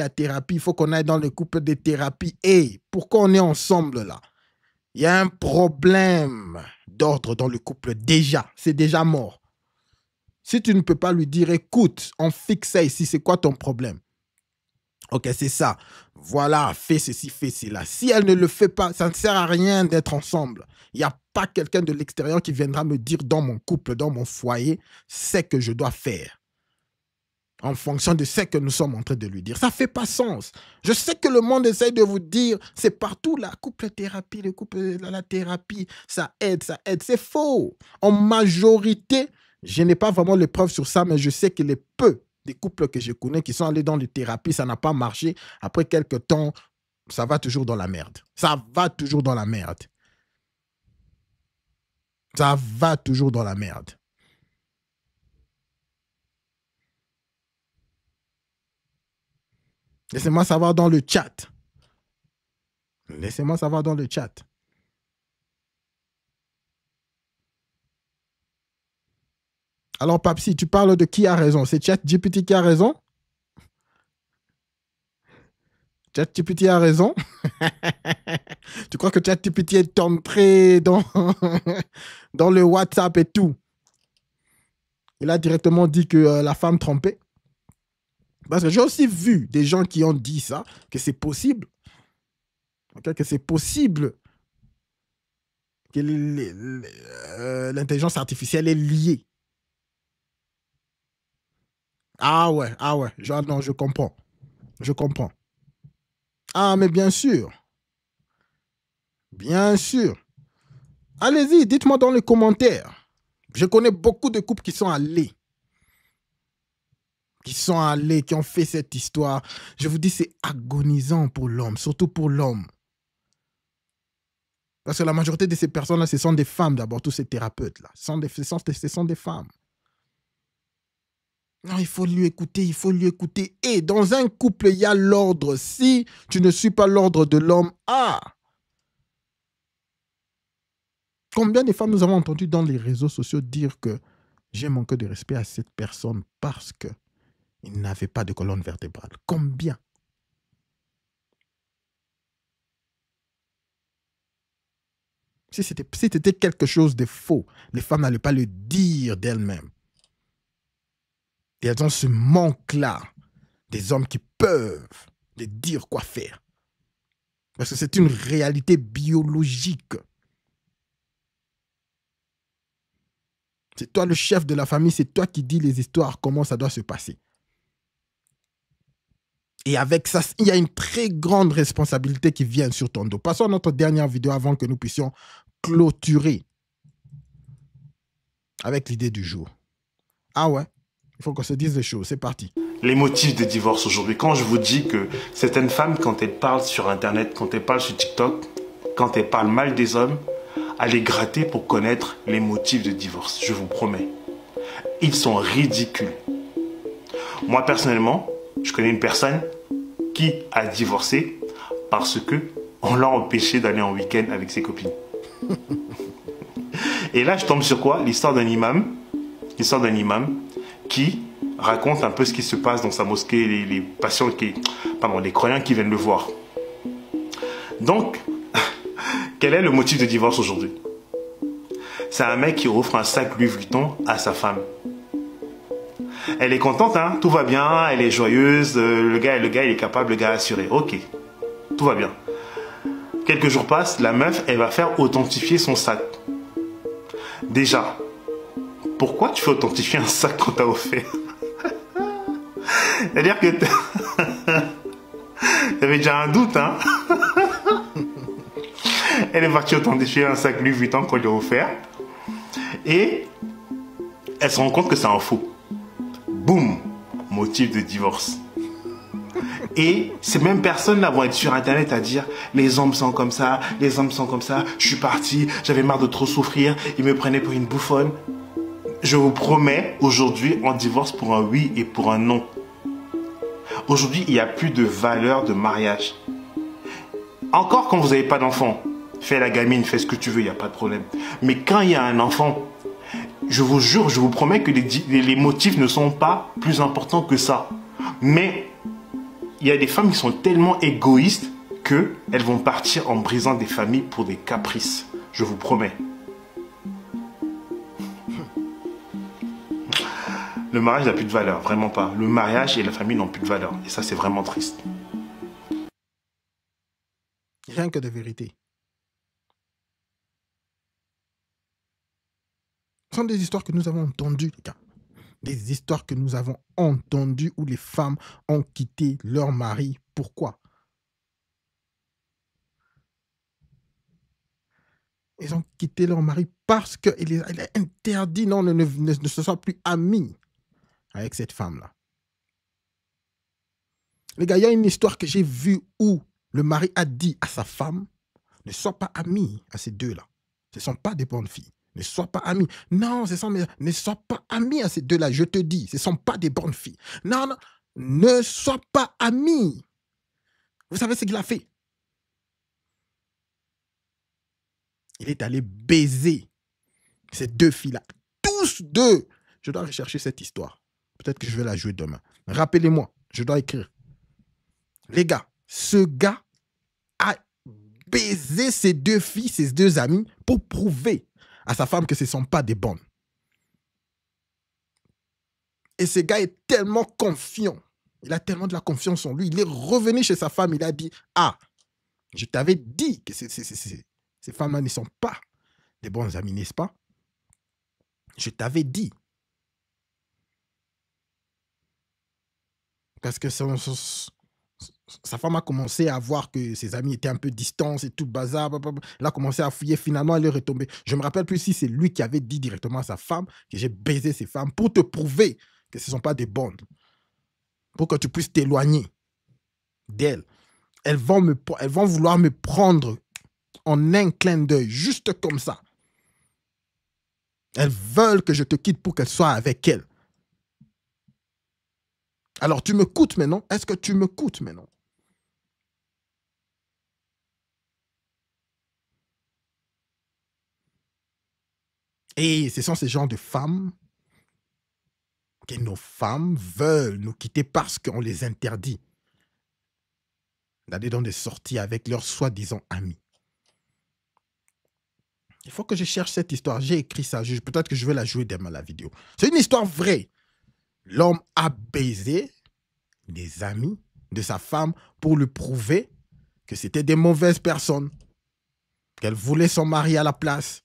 il faut qu'on aille dans le couple de thérapie. Hey, pourquoi on est ensemble là? Il y a un problème d'ordre dans le couple déjà. C'est déjà mort. Si tu ne peux pas lui dire, écoute, on fixe ça ici, c'est quoi ton problème? Ok, c'est ça. Voilà, fais ceci, fais cela. Si elle ne le fait pas, ça ne sert à rien d'être ensemble. Il n'y a pas quelqu'un de l'extérieur qui viendra me dire dans mon couple, dans mon foyer, ce que je dois faire. En fonction de ce que nous sommes en train de lui dire. Ça ne fait pas sens. Je sais que le monde essaie de vous dire, c'est partout la couple thérapie, la thérapie, ça aide. C'est faux. En majorité, je n'ai pas vraiment les preuves sur ça, mais je sais que les peu des couples que je connais qui sont allés dans les thérapies, ça n'a pas marché. Après quelques temps, ça va toujours dans la merde. Ça va toujours dans la merde. Ça va toujours dans la merde. Laissez-moi savoir dans le chat. Laissez-moi savoir dans le chat. Alors, Papsi, tu parles de qui a raison? C'est ChatGPT qui a raison? ChatGPT a raison. Tu crois que ChatGPT est entré dans, dans le WhatsApp et tout? Il a directement dit que la femme trompait. Parce que j'ai aussi vu des gens qui ont dit ça, que c'est possible. Okay, que c'est possible que l'intelligence artificielle est liée. Ah ouais. Non, je comprends. Je comprends. Ah, mais bien sûr. Bien sûr. Allez-y, dites-moi dans les commentaires. Je connais beaucoup de couples qui sont allés. Qui ont fait cette histoire. Je vous dis, c'est agonisant pour l'homme, surtout pour l'homme. Parce que la majorité de ces personnes-là, ce sont des femmes d'abord, tous ces thérapeutes-là. Ce sont des femmes. Non, il faut lui écouter, Et dans un couple, il y a l'ordre. Si tu ne suis pas l'ordre de l'homme, combien de femmes nous avons entendu dans les réseaux sociaux dire que j'ai manqué de respect à cette personne parce qu'il n'avait pas de colonne vertébrale? Combien? Si c'était quelque chose de faux, les femmes n'allaient pas le dire d'elles-mêmes. Et elles ont ce manque-là des hommes qui peuvent les dire quoi faire. Parce que c'est une réalité biologique. C'est toi le chef de la famille, c'est toi qui dis les histoires, comment ça doit se passer. Et avec ça, il y a une très grande responsabilité qui vient sur ton dos. Passons à notre dernière vidéo avant que nous puissions clôturer avec l'idée du jour. Ah ouais, il faut qu'on se dise les choses, c'est parti. Les motifs de divorce aujourd'hui. Quand je vous dis que certaines femmes, quand elles parlent sur Internet, quand elles parlent sur TikTok, quand elles parlent mal des hommes, allez gratter pour connaître les motifs de divorce. Je vous promets. Ils sont ridicules. Moi, personnellement, je connais une personne qui a divorcé parce que on l'a empêché d'aller en week-end avec ses copines. Et là, je tombe sur quoi? L'histoire d'un imam. L'histoire d'un imam qui raconte un peu ce qui se passe dans sa mosquée, les patients les croyants qui viennent le voir. Donc, quel est le motif de divorce aujourd'hui? C'est un mec qui offre un sac Louis Vuitton à sa femme. Elle est contente, hein, tout va bien, elle est joyeuse, le gars il est capable, le gars est assuré. Ok, tout va bien. Quelques jours passent, la meuf, elle va faire authentifier son sac. Déjà, pourquoi tu fais authentifier un sac qu'on t'a offert? C'est-à-dire que t'avais déjà un doute, hein. Elle est partie authentifier un sac Louis Vuitton qu'on lui a offert. Et elle se rend compte que c'est un faux. Boum, motif de divorce. Et ces mêmes personnes-là vont être sur Internet à dire « Les hommes sont comme ça, les hommes sont comme ça, je suis parti, j'avais marre de trop souffrir, ils me prenaient pour une bouffonne. » Je vous promets, aujourd'hui, on divorce pour un oui et pour un non. Aujourd'hui, il n'y a plus de valeur de mariage. Encore quand vous n'avez pas d'enfant, fais la gamine, fais ce que tu veux, il n'y a pas de problème. Mais quand il y a un enfant, je vous jure, je vous promets que les motifs ne sont pas plus importants que ça. Mais il y a des femmes qui sont tellement égoïstes qu'elles vont partir en brisant des familles pour des caprices. Je vous promets. Le mariage n'a plus de valeur, vraiment pas. Le mariage et la famille n'ont plus de valeur. Et ça, c'est vraiment triste. Rien que de vérité. Ce sont des histoires que nous avons entendues, les gars. Des histoires que nous avons entendues où les femmes ont quitté leur mari. Pourquoi? Ils ont quitté leur mari parce qu'il est interdit, non, ne se soient plus amis avec cette femme-là. Les gars, il y a une histoire que j'ai vue où le mari a dit à sa femme, ne sois pas amis à ces deux-là. Ce ne sont pas des bonnes filles. Ne sois pas amis. Non, ne sois pas amis à ces deux-là, je te dis. Ce ne sont pas des bonnes filles. Non, non, ne sois pas amis. Vous savez ce qu'il a fait? Il est allé baiser ces deux filles-là. Tous deux. Je dois rechercher cette histoire. Peut-être que je vais la jouer demain. Rappelez-moi, je dois écrire. Les gars, Ce gars a baisé ses 2 filles, ses 2 amies, pour prouver à sa femme que ce ne sont pas des bonnes. Et ce gars est tellement confiant. Il a tellement de la confiance en lui. Il est revenu chez sa femme. Il a dit, ah, je t'avais dit que ces femmes-là ne sont pas des bonnes amies, n'est-ce pas? Je t'avais dit. Parce que sa femme a commencé à voir que ses amis étaient un peu distants et tout le bazar. Elle a commencé à fouiller. Finalement, elle est retombée. Je ne me rappelle plus si c'est lui qui avait dit directement à sa femme que j'ai baisé ces femmes pour te prouver que ce ne sont pas des bonnes. Pour que tu puisses t'éloigner d'elles. Elles vont vouloir me prendre en un clin d'œil, juste comme ça. Elles veulent que je te quitte pour qu'elles soient avec elles. Alors, tu m'écoutes maintenant? Est-ce que tu m'écoutes maintenant? Et ce sont ces genres de femmes que nos femmes veulent nous quitter parce qu'on les interdit d'aller dans des sorties avec leurs soi-disant amis. Il faut que je cherche cette histoire. J'ai écrit ça. Peut-être que je vais la jouer demain, la vidéo. C'est une histoire vraie. L'homme a baisé les amis de sa femme pour lui prouver que c'était des mauvaises personnes. Qu'elle voulait son mari à la place.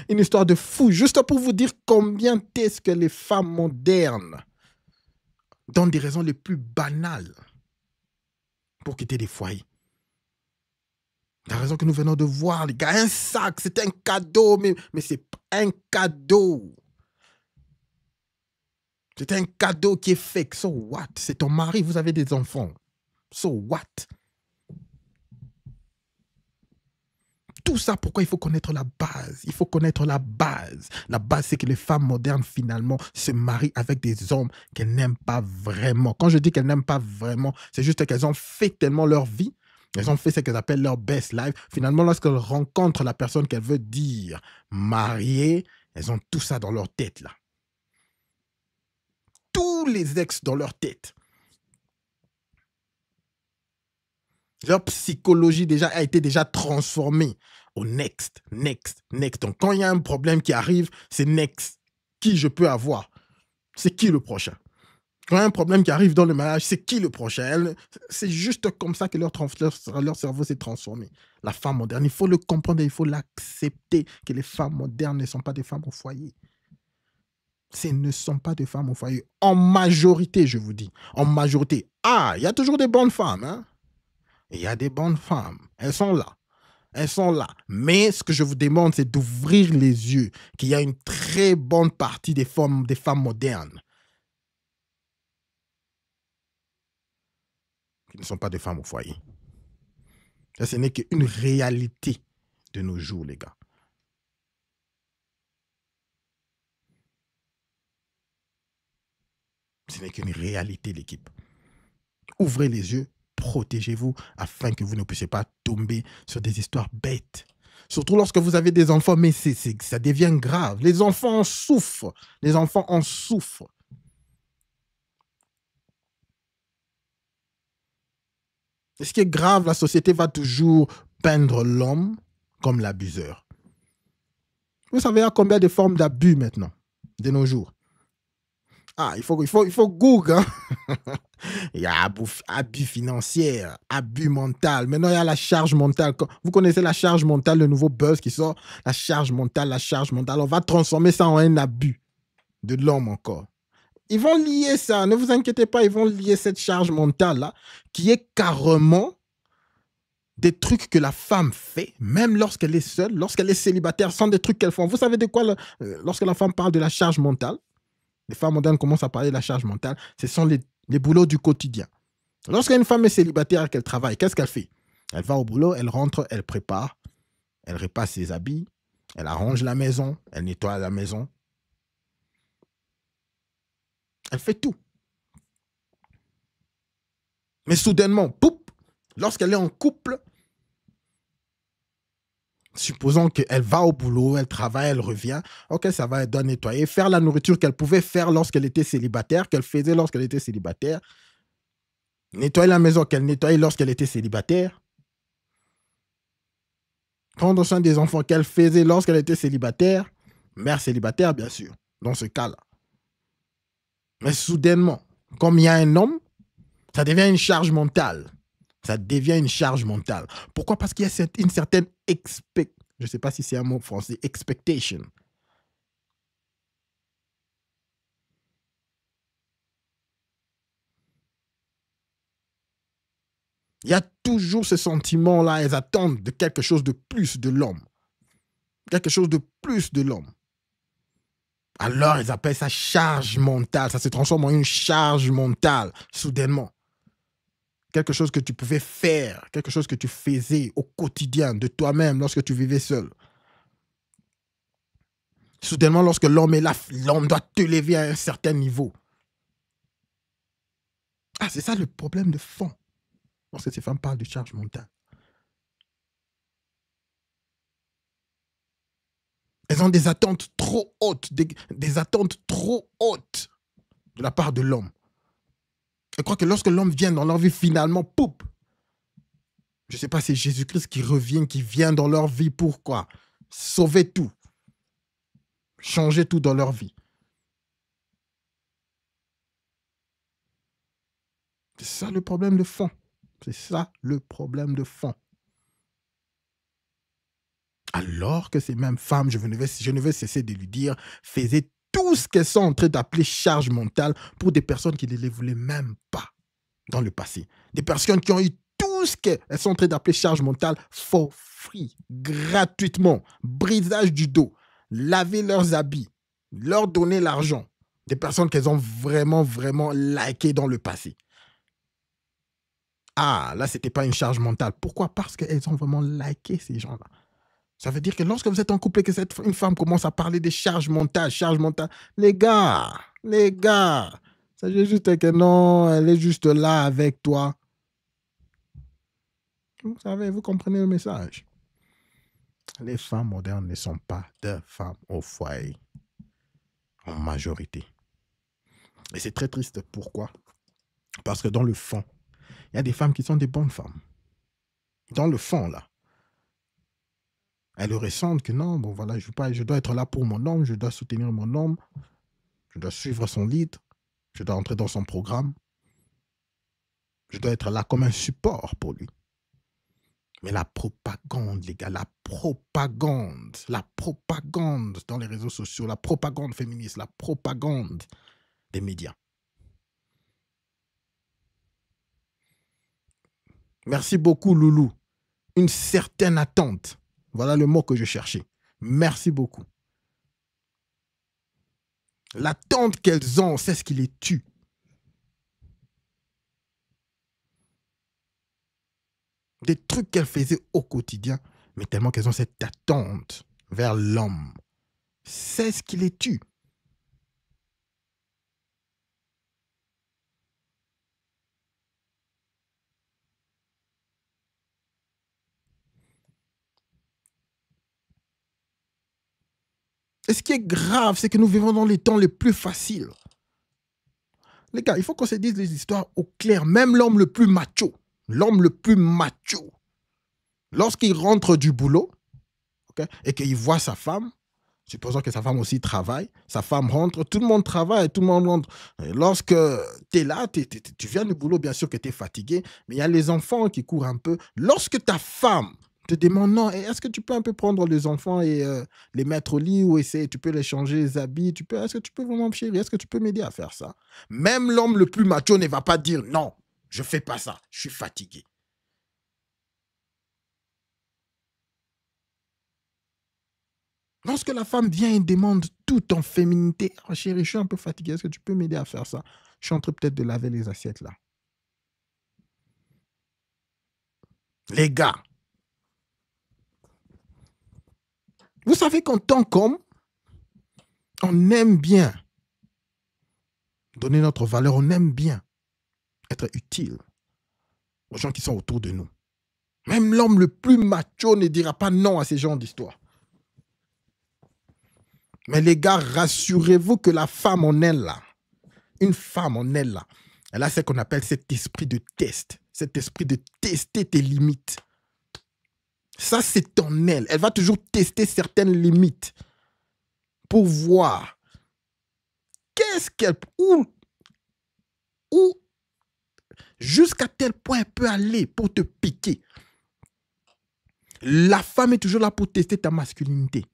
Une histoire de fou. Juste pour vous dire combien est-ce que les femmes modernes donnent des raisons les plus banales pour quitter des foyers. La raison que nous venons de voir, les gars, un sac, c'est un cadeau, mais c'est pas un cadeau. C'est un cadeau qui est fake. So what? C'est ton mari, vous avez des enfants. So what? Tout ça, pourquoi il faut connaître la base? Il faut connaître la base. La base, c'est que les femmes modernes, finalement, se marient avec des hommes qu'elles n'aiment pas vraiment. Quand je dis qu'elles n'aiment pas vraiment, c'est juste qu'elles ont fait tellement leur vie. Elles ont fait ce qu'elles appellent leur best life. Finalement, lorsqu'elles rencontrent la personne qu'elles veulent dire mariée, elles ont tout ça dans leur tête, là. Tous les ex dans leur tête. Leur psychologie a été transformée au next. Donc, quand il y a un problème qui arrive, c'est next. Qui je peux avoir? C'est qui le prochain? Quand il y a un problème qui arrive dans le mariage, c'est qui le prochain? C'est juste comme ça que leur cerveau s'est transformé. La femme moderne, il faut le comprendre, il faut l'accepter que les femmes modernes ne sont pas des femmes au foyer. Ce ne sont pas des femmes au foyer. En majorité, je vous dis. En majorité. Ah, il y a toujours des bonnes femmes, hein? Il y a des bonnes femmes. Elles sont là. Elles sont là. Mais ce que je vous demande, c'est d'ouvrir les yeux qu'il y a une très bonne partie des femmes modernes qui ne sont pas des femmes au foyer. Ça, ce n'est qu'une réalité de nos jours, les gars. Ce n'est qu'une réalité, l'équipe. Ouvrez les yeux, protégez-vous afin que vous ne puissiez pas tomber sur des histoires bêtes. Surtout lorsque vous avez des enfants, mais ça devient grave. Les enfants en souffrent. Les enfants en souffrent. Et ce qui est grave, la société va toujours peindre l'homme comme l'abuseur. Vous savez, il y a combien de formes d'abus maintenant, de nos jours? Ah, il faut Google. Hein? Il y a abus financier, abus mental. Maintenant, il y a la charge mentale. Vous connaissez la charge mentale, le nouveau buzz qui sort? La charge mentale. On va transformer ça en un abus de l'homme encore. Ils vont lier ça, ne vous inquiétez pas, ils vont lier cette charge mentale-là, qui est carrément des trucs que la femme fait, même lorsqu'elle est seule, lorsqu'elle est célibataire, sont des trucs qu'elle fait. Vous savez de quoi, lorsque la femme parle de la charge mentale, les femmes modernes commencent à parler de la charge mentale, ce sont les boulots du quotidien. Lorsqu'une femme est célibataire et qu'elle travaille, qu'est-ce qu'elle fait? Elle va au boulot, elle rentre, elle prépare, elle repasse ses habits, elle arrange la maison, elle nettoie la maison. Elle fait tout. Mais soudainement, poup, lorsqu'elle est en couple, Supposons qu'elle va au boulot, elle travaille, elle revient. Ok, ça va, elle doit nettoyer, faire la nourriture qu'elle pouvait faire lorsqu'elle était célibataire, qu'elle faisait lorsqu'elle était célibataire. Nettoyer la maison qu'elle nettoyait lorsqu'elle était célibataire. Prendre soin des enfants qu'elle faisait lorsqu'elle était célibataire. Mère célibataire, bien sûr, dans ce cas-là. Mais soudainement, comme il y a un homme, ça devient une charge mentale. Ça devient une charge mentale. Pourquoi? Parce qu'il y a une certaine je ne sais pas si c'est un mot français, expectation. Il y a toujours ce sentiment-là, elles attendent de quelque chose de plus de l'homme. Quelque chose de plus de l'homme. Alors, ils appellent ça charge mentale. Ça se transforme en une charge mentale, soudainement. Quelque chose que tu pouvais faire, quelque chose que tu faisais au quotidien de toi-même lorsque tu vivais seul. Soudainement, lorsque l'homme est là, l'homme doit te lever à un certain niveau. Ah, c'est ça le problème de fond. Lorsque ces femmes parlent de charge mentale. Elles ont des attentes trop hautes, des attentes trop hautes de la part de l'homme. Je crois que lorsque l'homme vient dans leur vie, finalement, poup, je ne sais pas, c'est Jésus-Christ qui revient, qui vient dans leur vie. Pourquoi? Sauver tout. Changer tout dans leur vie. C'est ça le problème de fond. C'est ça le problème de fond. Alors que ces mêmes femmes, je ne vais cesser de lui dire, faisaient tout ce qu'elles sont en train d'appeler charge mentale pour des personnes qui ne les voulaient même pas dans le passé. Des personnes qui ont eu tout ce qu'elles sont en train d'appeler charge mentale for free, gratuitement, brisage du dos, laver leurs habits, leur donner l'argent. Des personnes qu'elles ont vraiment, vraiment likées dans le passé. Ah, là, ce n'était pas une charge mentale. Pourquoi? Parce qu'elles ont vraiment liké ces gens-là. Ça veut dire que lorsque vous êtes en couple et que une femme commence à parler des charges mentales, les gars, ça veut juste que non, elle est juste là avec toi. Vous savez, vous comprenez le message. Les femmes modernes ne sont pas des femmes au foyer, en majorité. Et c'est très triste. Pourquoi? Parce que dans le fond, il y a des femmes qui sont des bonnes femmes. Dans le fond, là. Elles ressentent que non, bon voilà, je dois être là pour mon homme, je dois soutenir mon homme, je dois suivre son lead, je dois entrer dans son programme, je dois être là comme un support pour lui. Mais la propagande, les gars, la propagande dans les réseaux sociaux, la propagande féministe, la propagande des médias. Merci beaucoup, Loulou. Une certaine attente. Voilà le mot que je cherchais. Merci beaucoup. L'attente qu'elles ont, c'est ce qui les tue. Des trucs qu'elles faisaient au quotidien, mais tellement qu'elles ont cette attente vers l'homme. C'est ce qui les tue. Et ce qui est grave, c'est que nous vivons dans les temps les plus faciles. Les gars, il faut qu'on se dise les histoires au clair. Même l'homme le plus macho, lorsqu'il rentre du boulot, okay, et qu'il voit sa femme, supposons que sa femme aussi travaille, sa femme rentre, tout le monde travaille, tout le monde rentre. Et lorsque tu es là, tu viens du boulot, bien sûr que tu es fatigué, mais il y a les enfants qui courent un peu. Lorsque ta femme te demande, non, est-ce que tu peux un peu prendre les enfants et les mettre au lit ou essayer, tu peux les changer les habits, est-ce que tu peux vraiment, chérie, est-ce que tu peux m'aider à faire ça? Même l'homme le plus macho ne va pas dire, non, je fais pas ça, je suis fatigué. Lorsque la femme vient et demande tout en féminité, oh, chérie, je suis un peu fatigué, est-ce que tu peux m'aider à faire ça? Je suis en train peut-être de laver les assiettes là. Les gars, vous savez qu'en tant qu'homme, on aime bien donner notre valeur, on aime bien être utile aux gens qui sont autour de nous. Même l'homme le plus macho ne dira pas non à ces genres d'histoires. Mais les gars, rassurez-vous que la femme en elle, là, une femme en elle, là, elle a ce qu'on appelle cet esprit de test. Cet esprit de tester tes limites. Ça, c'est en elle. Elle va toujours tester certaines limites pour voir qu'est-ce qu'elle... Où jusqu'à tel point elle peut aller pour te piquer. La femme est toujours là pour tester ta masculinité.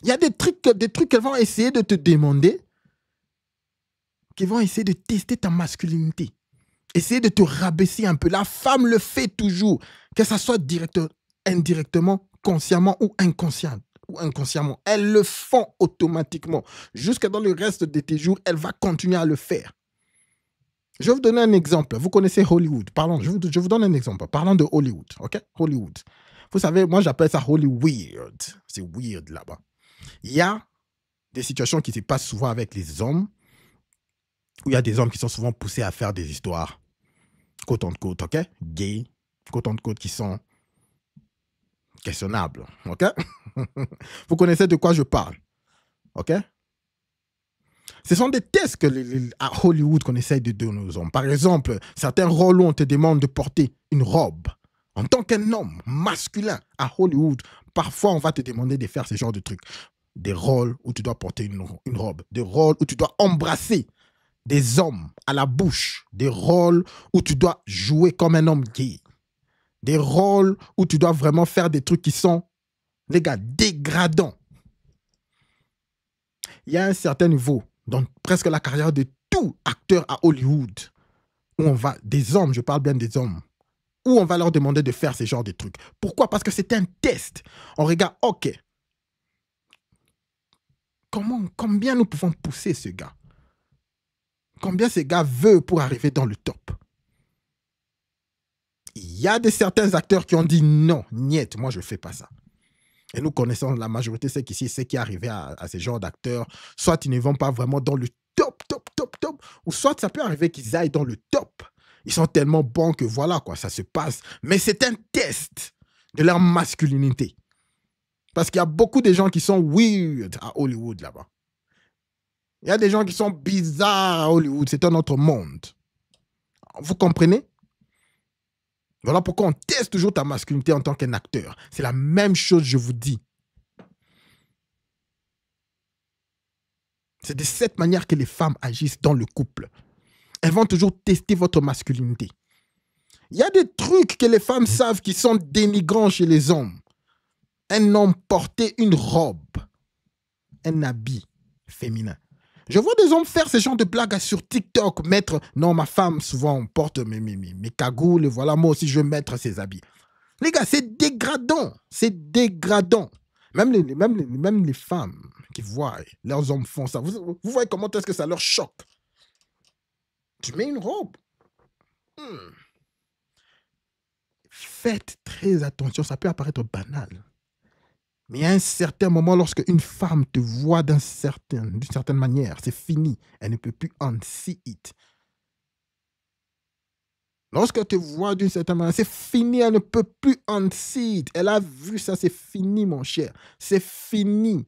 Il y a des trucs qu'elles vont essayer de te demander, qui vont essayer de tester ta masculinité. Essayer de te rabaisser un peu. La femme le fait toujours, que ça soit indirectement, consciemment ou inconsciemment. Elles le font automatiquement. Jusque dans le reste de tes jours, elle va continuer à le faire. Je vais vous donner un exemple. Vous connaissez Hollywood. Parlons, je vous donne un exemple. Parlons de Hollywood. OK? Hollywood. Vous savez, moi, j'appelle ça Hollywood. C'est weird là-bas. Il y a des situations qui se passent souvent avec les hommes, où il y a des hommes qui sont souvent poussés à faire des histoires, côte en côte, OK? Gays, côte en côte, qui sont questionnables, OK? Vous connaissez de quoi je parle, OK? Ce sont des tests à Hollywood qu'on essaye de donner aux hommes. Par exemple, certains rôles où on te demande de porter une robe. En tant qu'un homme masculin à Hollywood, parfois on va te demander de faire ce genre de trucs. Des rôles où tu dois porter une robe. Des rôles où tu dois embrasser des hommes à la bouche. Des rôles où tu dois jouer comme un homme gay. Des rôles où tu dois vraiment faire des trucs qui sont, les gars, dégradants. Il y a un certain niveau dans presque la carrière de tout acteur à Hollywood où on va, des hommes, je parle bien des hommes, où on va leur demander de faire ce genre de trucs. Pourquoi? Parce que c'est un test. On regarde, OK, combien nous pouvons pousser ce gars? Combien ce gars veut pour arriver dans le top? Il y a certains acteurs qui ont dit non, niet, moi je ne fais pas ça. Et nous connaissons la majorité, c'est qu'ici, c'est qui est arrivé à ce genre d'acteurs, soit ils ne vont pas vraiment dans le top, ou soit ça peut arriver qu'ils aillent dans le top. Ils sont tellement bons que voilà, quoi, ça se passe. Mais c'est un test de leur masculinité. Parce qu'il y a beaucoup de gens qui sont weird à Hollywood là-bas. Il y a des gens qui sont bizarres à Hollywood. C'est un autre monde. Vous comprenez? Voilà pourquoi on teste toujours ta masculinité en tant qu'un acteur. C'est la même chose, je vous dis. C'est de cette manière que les femmes agissent dans le couple. Elles vont toujours tester votre masculinité. Il y a des trucs que les femmes savent qui sont dénigrants chez les hommes. Un homme porter une robe, un habit féminin. Je vois des hommes faire ce genre de blagues sur TikTok, mettre, non, ma femme, souvent, porte mes cagoules, et voilà, moi aussi, je vais mettre ses habits. Les gars, c'est dégradant. C'est dégradant. Même les femmes qui voient leurs hommes font ça. Vous voyez comment est-ce que ça leur choque. Tu mets une robe. Faites très attention, ça peut apparaître banal. Mais à un certain moment, lorsque une femme te voit d'une certaine manière, c'est fini. Elle ne peut plus unsee it. Lorsqu'elle te voit d'une certaine manière, c'est fini. Elle ne peut plus unsee it. Elle a vu ça, c'est fini, mon cher. C'est fini.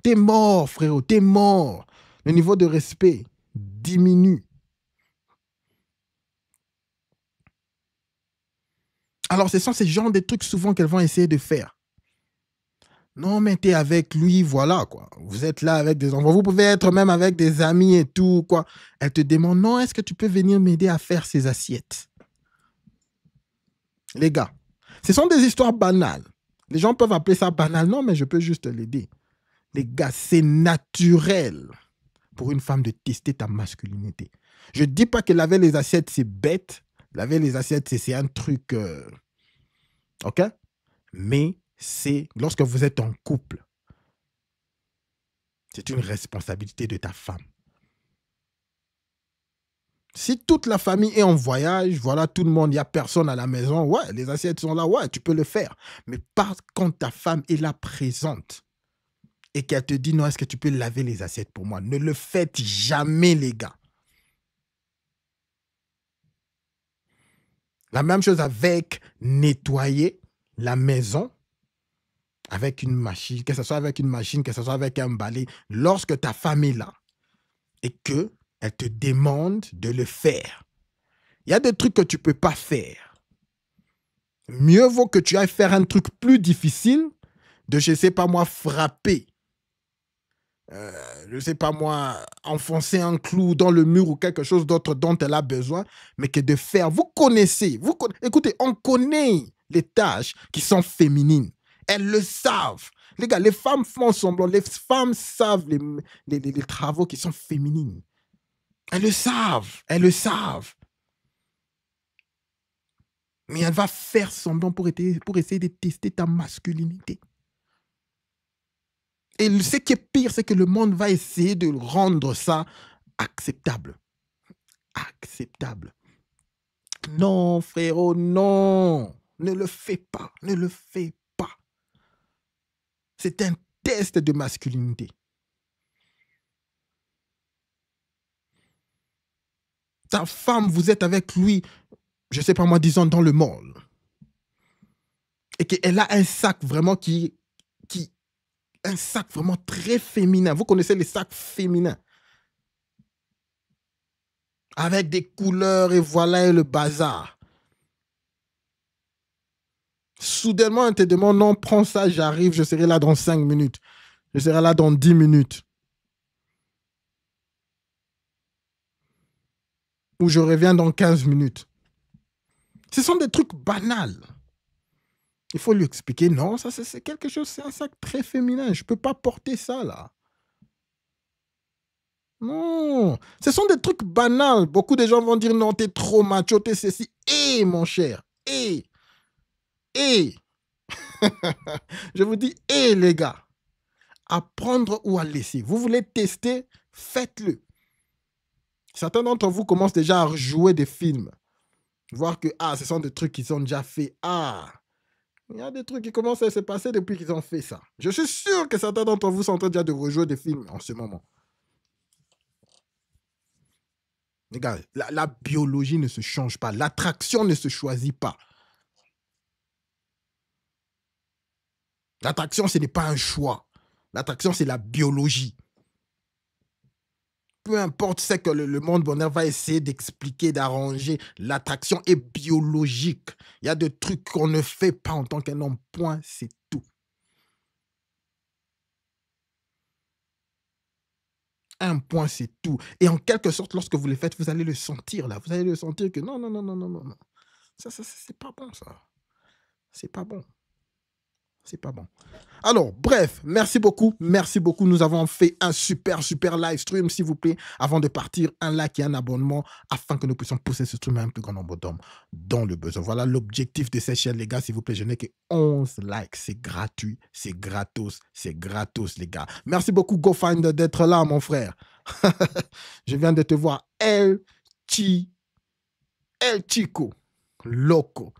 T'es mort, frérot, t'es mort. Le niveau de respect diminue. Alors, ce sont ces genres de trucs souvent qu'elles vont essayer de faire. Non, mais t'es avec lui, voilà, quoi. Vous êtes là avec des enfants. Vous pouvez être même avec des amis et tout, quoi. Elle te demande, non, est-ce que tu peux venir m'aider à faire ces assiettes? Les gars, ce sont des histoires banales. Les gens peuvent appeler ça banal. Non, mais je peux juste l'aider. Les gars, c'est naturel pour une femme de tester ta masculinité. Je ne dis pas que laver les assiettes, c'est bête. Laver les assiettes, c'est un truc... OK? Mais c'est lorsque vous êtes en couple. C'est une responsabilité de ta femme. Si toute la famille est en voyage, voilà, tout le monde, il n'y a personne à la maison, ouais, les assiettes sont là, ouais, tu peux le faire. Mais quand ta femme est là présente et qu'elle te dit, non, est-ce que tu peux laver les assiettes pour moi? Ne le faites jamais, les gars. La même chose avec nettoyer la maison avec une machine, que ce soit avec une machine, que ce soit avec un balai. Lorsque ta femme est là et qu'elle te demande de le faire, il y a des trucs que tu ne peux pas faire. Mieux vaut que tu ailles faire un truc plus difficile de, je ne sais pas moi, frapper. Je ne sais pas moi, enfoncer un clou dans le mur ou quelque chose d'autre dont elle a besoin, mais que de faire. Vous connaissez. Écoutez, on connaît les tâches qui sont féminines. Elles le savent. Les gars, les femmes font semblant. Les femmes savent les travaux qui sont féminines. Elles le savent. Elles le savent. Mais elle va faire semblant pour essayer de tester ta masculinité. Et ce qui est pire, c'est que le monde va essayer de rendre ça acceptable. Acceptable. Non, frérot, non. Ne le fais pas. Ne le fais pas. C'est un test de masculinité. Ta femme, vous êtes avec lui, je ne sais pas moi, disons dans le mall. Et qu'elle a un sac vraiment un sac vraiment très féminin. Vous connaissez les sacs féminins. Avec des couleurs et voilà et le bazar. Soudainement, elle te demande, non, prends ça, j'arrive, je serai là dans 5 minutes. Je serai là dans 10 minutes. Ou je reviens dans 15 minutes. Ce sont des trucs banals. Il faut lui expliquer, non, ça c'est quelque chose, c'est un sac très féminin. Je ne peux pas porter ça là. Non, ce sont des trucs banals. Beaucoup de gens vont dire, non, t'es trop macho, t'es ceci. Mon cher, je vous dis, les gars, à prendre ou à laisser. Vous voulez tester, faites-le. Certains d'entre vous commencent déjà à jouer des films. Voir que, ce sont des trucs qui sont déjà faits. Il y a des trucs qui commencent à se passer depuis qu'ils ont fait ça. Je suis sûr que certains d'entre vous sont en train déjà de rejouer des films en ce moment. Les gars, la biologie ne se change pas. L'attraction ne se choisit pas. L'attraction, ce n'est pas un choix. L'attraction, c'est la biologie. Peu importe ce que le monde bonheur va essayer d'expliquer, d'arranger, l'attraction est biologique. Il y a des trucs qu'on ne fait pas en tant qu'un homme. Point, c'est tout. Un point, c'est tout. Et en quelque sorte, lorsque vous le faites, vous allez le sentir là. Vous allez le sentir que non. Ça, c'est pas bon, ça. C'est pas bon. C'est pas bon. Alors, bref, merci beaucoup. Merci beaucoup. Nous avons fait un super live stream. S'il vous plaît, avant de partir, un like et un abonnement afin que nous puissions pousser ce stream à un plus grand nombre d'hommes dans le besoin. Voilà l'objectif de cette chaîne, les gars. S'il vous plaît, je n'ai que 11 likes. C'est gratuit. C'est gratos, les gars. Merci beaucoup, GoFinder, d'être là, mon frère. Je viens de te voir. El Chico. Loco.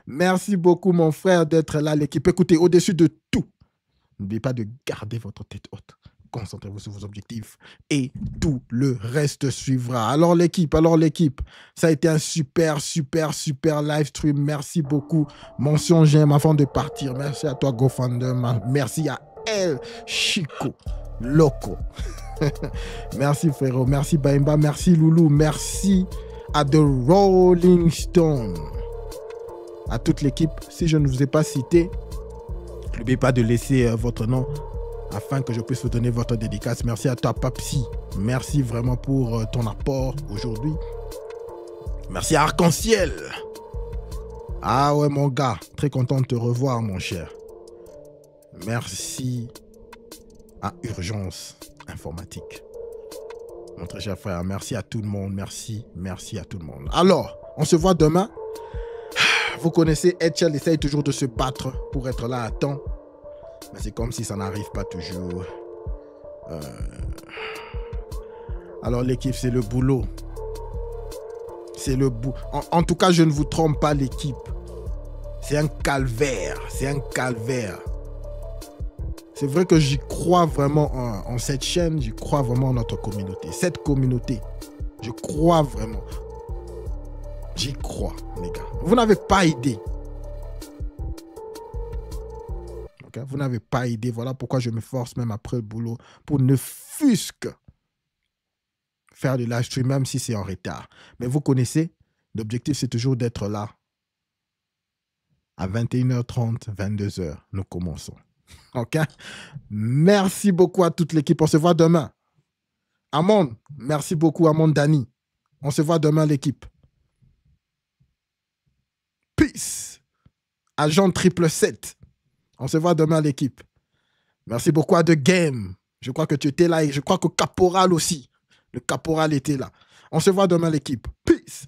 Merci beaucoup, mon frère, d'être là, l'équipe. Écoutez, au-dessus de tout, n'oubliez pas de garder votre tête haute. Concentrez-vous sur vos objectifs et tout le reste suivra. Alors l'équipe, ça a été un super live stream. Merci beaucoup. Mention j'aime avant de partir. Merci à toi, GoFinder. Merci à El Chico Loco. Merci, frérot. Merci, Baimba. Merci, Loulou. Merci à The Rolling Stone. À toute l'équipe, si je ne vous ai pas cité, n'oubliez pas de laisser votre nom afin que je puisse vous donner votre dédicace. Merci à toi, Papsi. Merci vraiment pour ton apport aujourd'hui. Merci à Arc-en-Ciel. Ah ouais, mon gars, très content de te revoir, mon cher. Merci à Urgence Informatique. Mon très cher frère, merci à tout le monde. Merci à tout le monde. Alors, on se voit demain. Vous connaissez, Etchel essaye toujours de se battre pour être là à temps. Mais c'est comme si ça n'arrive pas toujours. Alors l'équipe, c'est le boulot. C'est le bout. En tout cas, je ne vous trompe pas, l'équipe. C'est un calvaire. C'est un calvaire. C'est vrai que j'y crois vraiment en cette chaîne. J'y crois vraiment en notre communauté. Cette communauté, je crois vraiment. J'y crois, les gars. Vous n'avez pas idée. Okay? Vous n'avez pas idée. Voilà pourquoi je me force même après le boulot pour ne fût-ce que faire du live stream, même si c'est en retard. Mais vous connaissez, l'objectif, c'est toujours d'être là. À 21h30, 22h, nous commençons. OK? Merci beaucoup à toute l'équipe. On se voit demain. Amon, merci beaucoup, Amon Dani. On se voit demain, l'équipe. Peace. Agent 777. On se voit demain, l'équipe. Merci beaucoup à The Game. Je crois que tu étais là et je crois que Caporal aussi. Le Caporal était là. On se voit demain, l'équipe. Peace.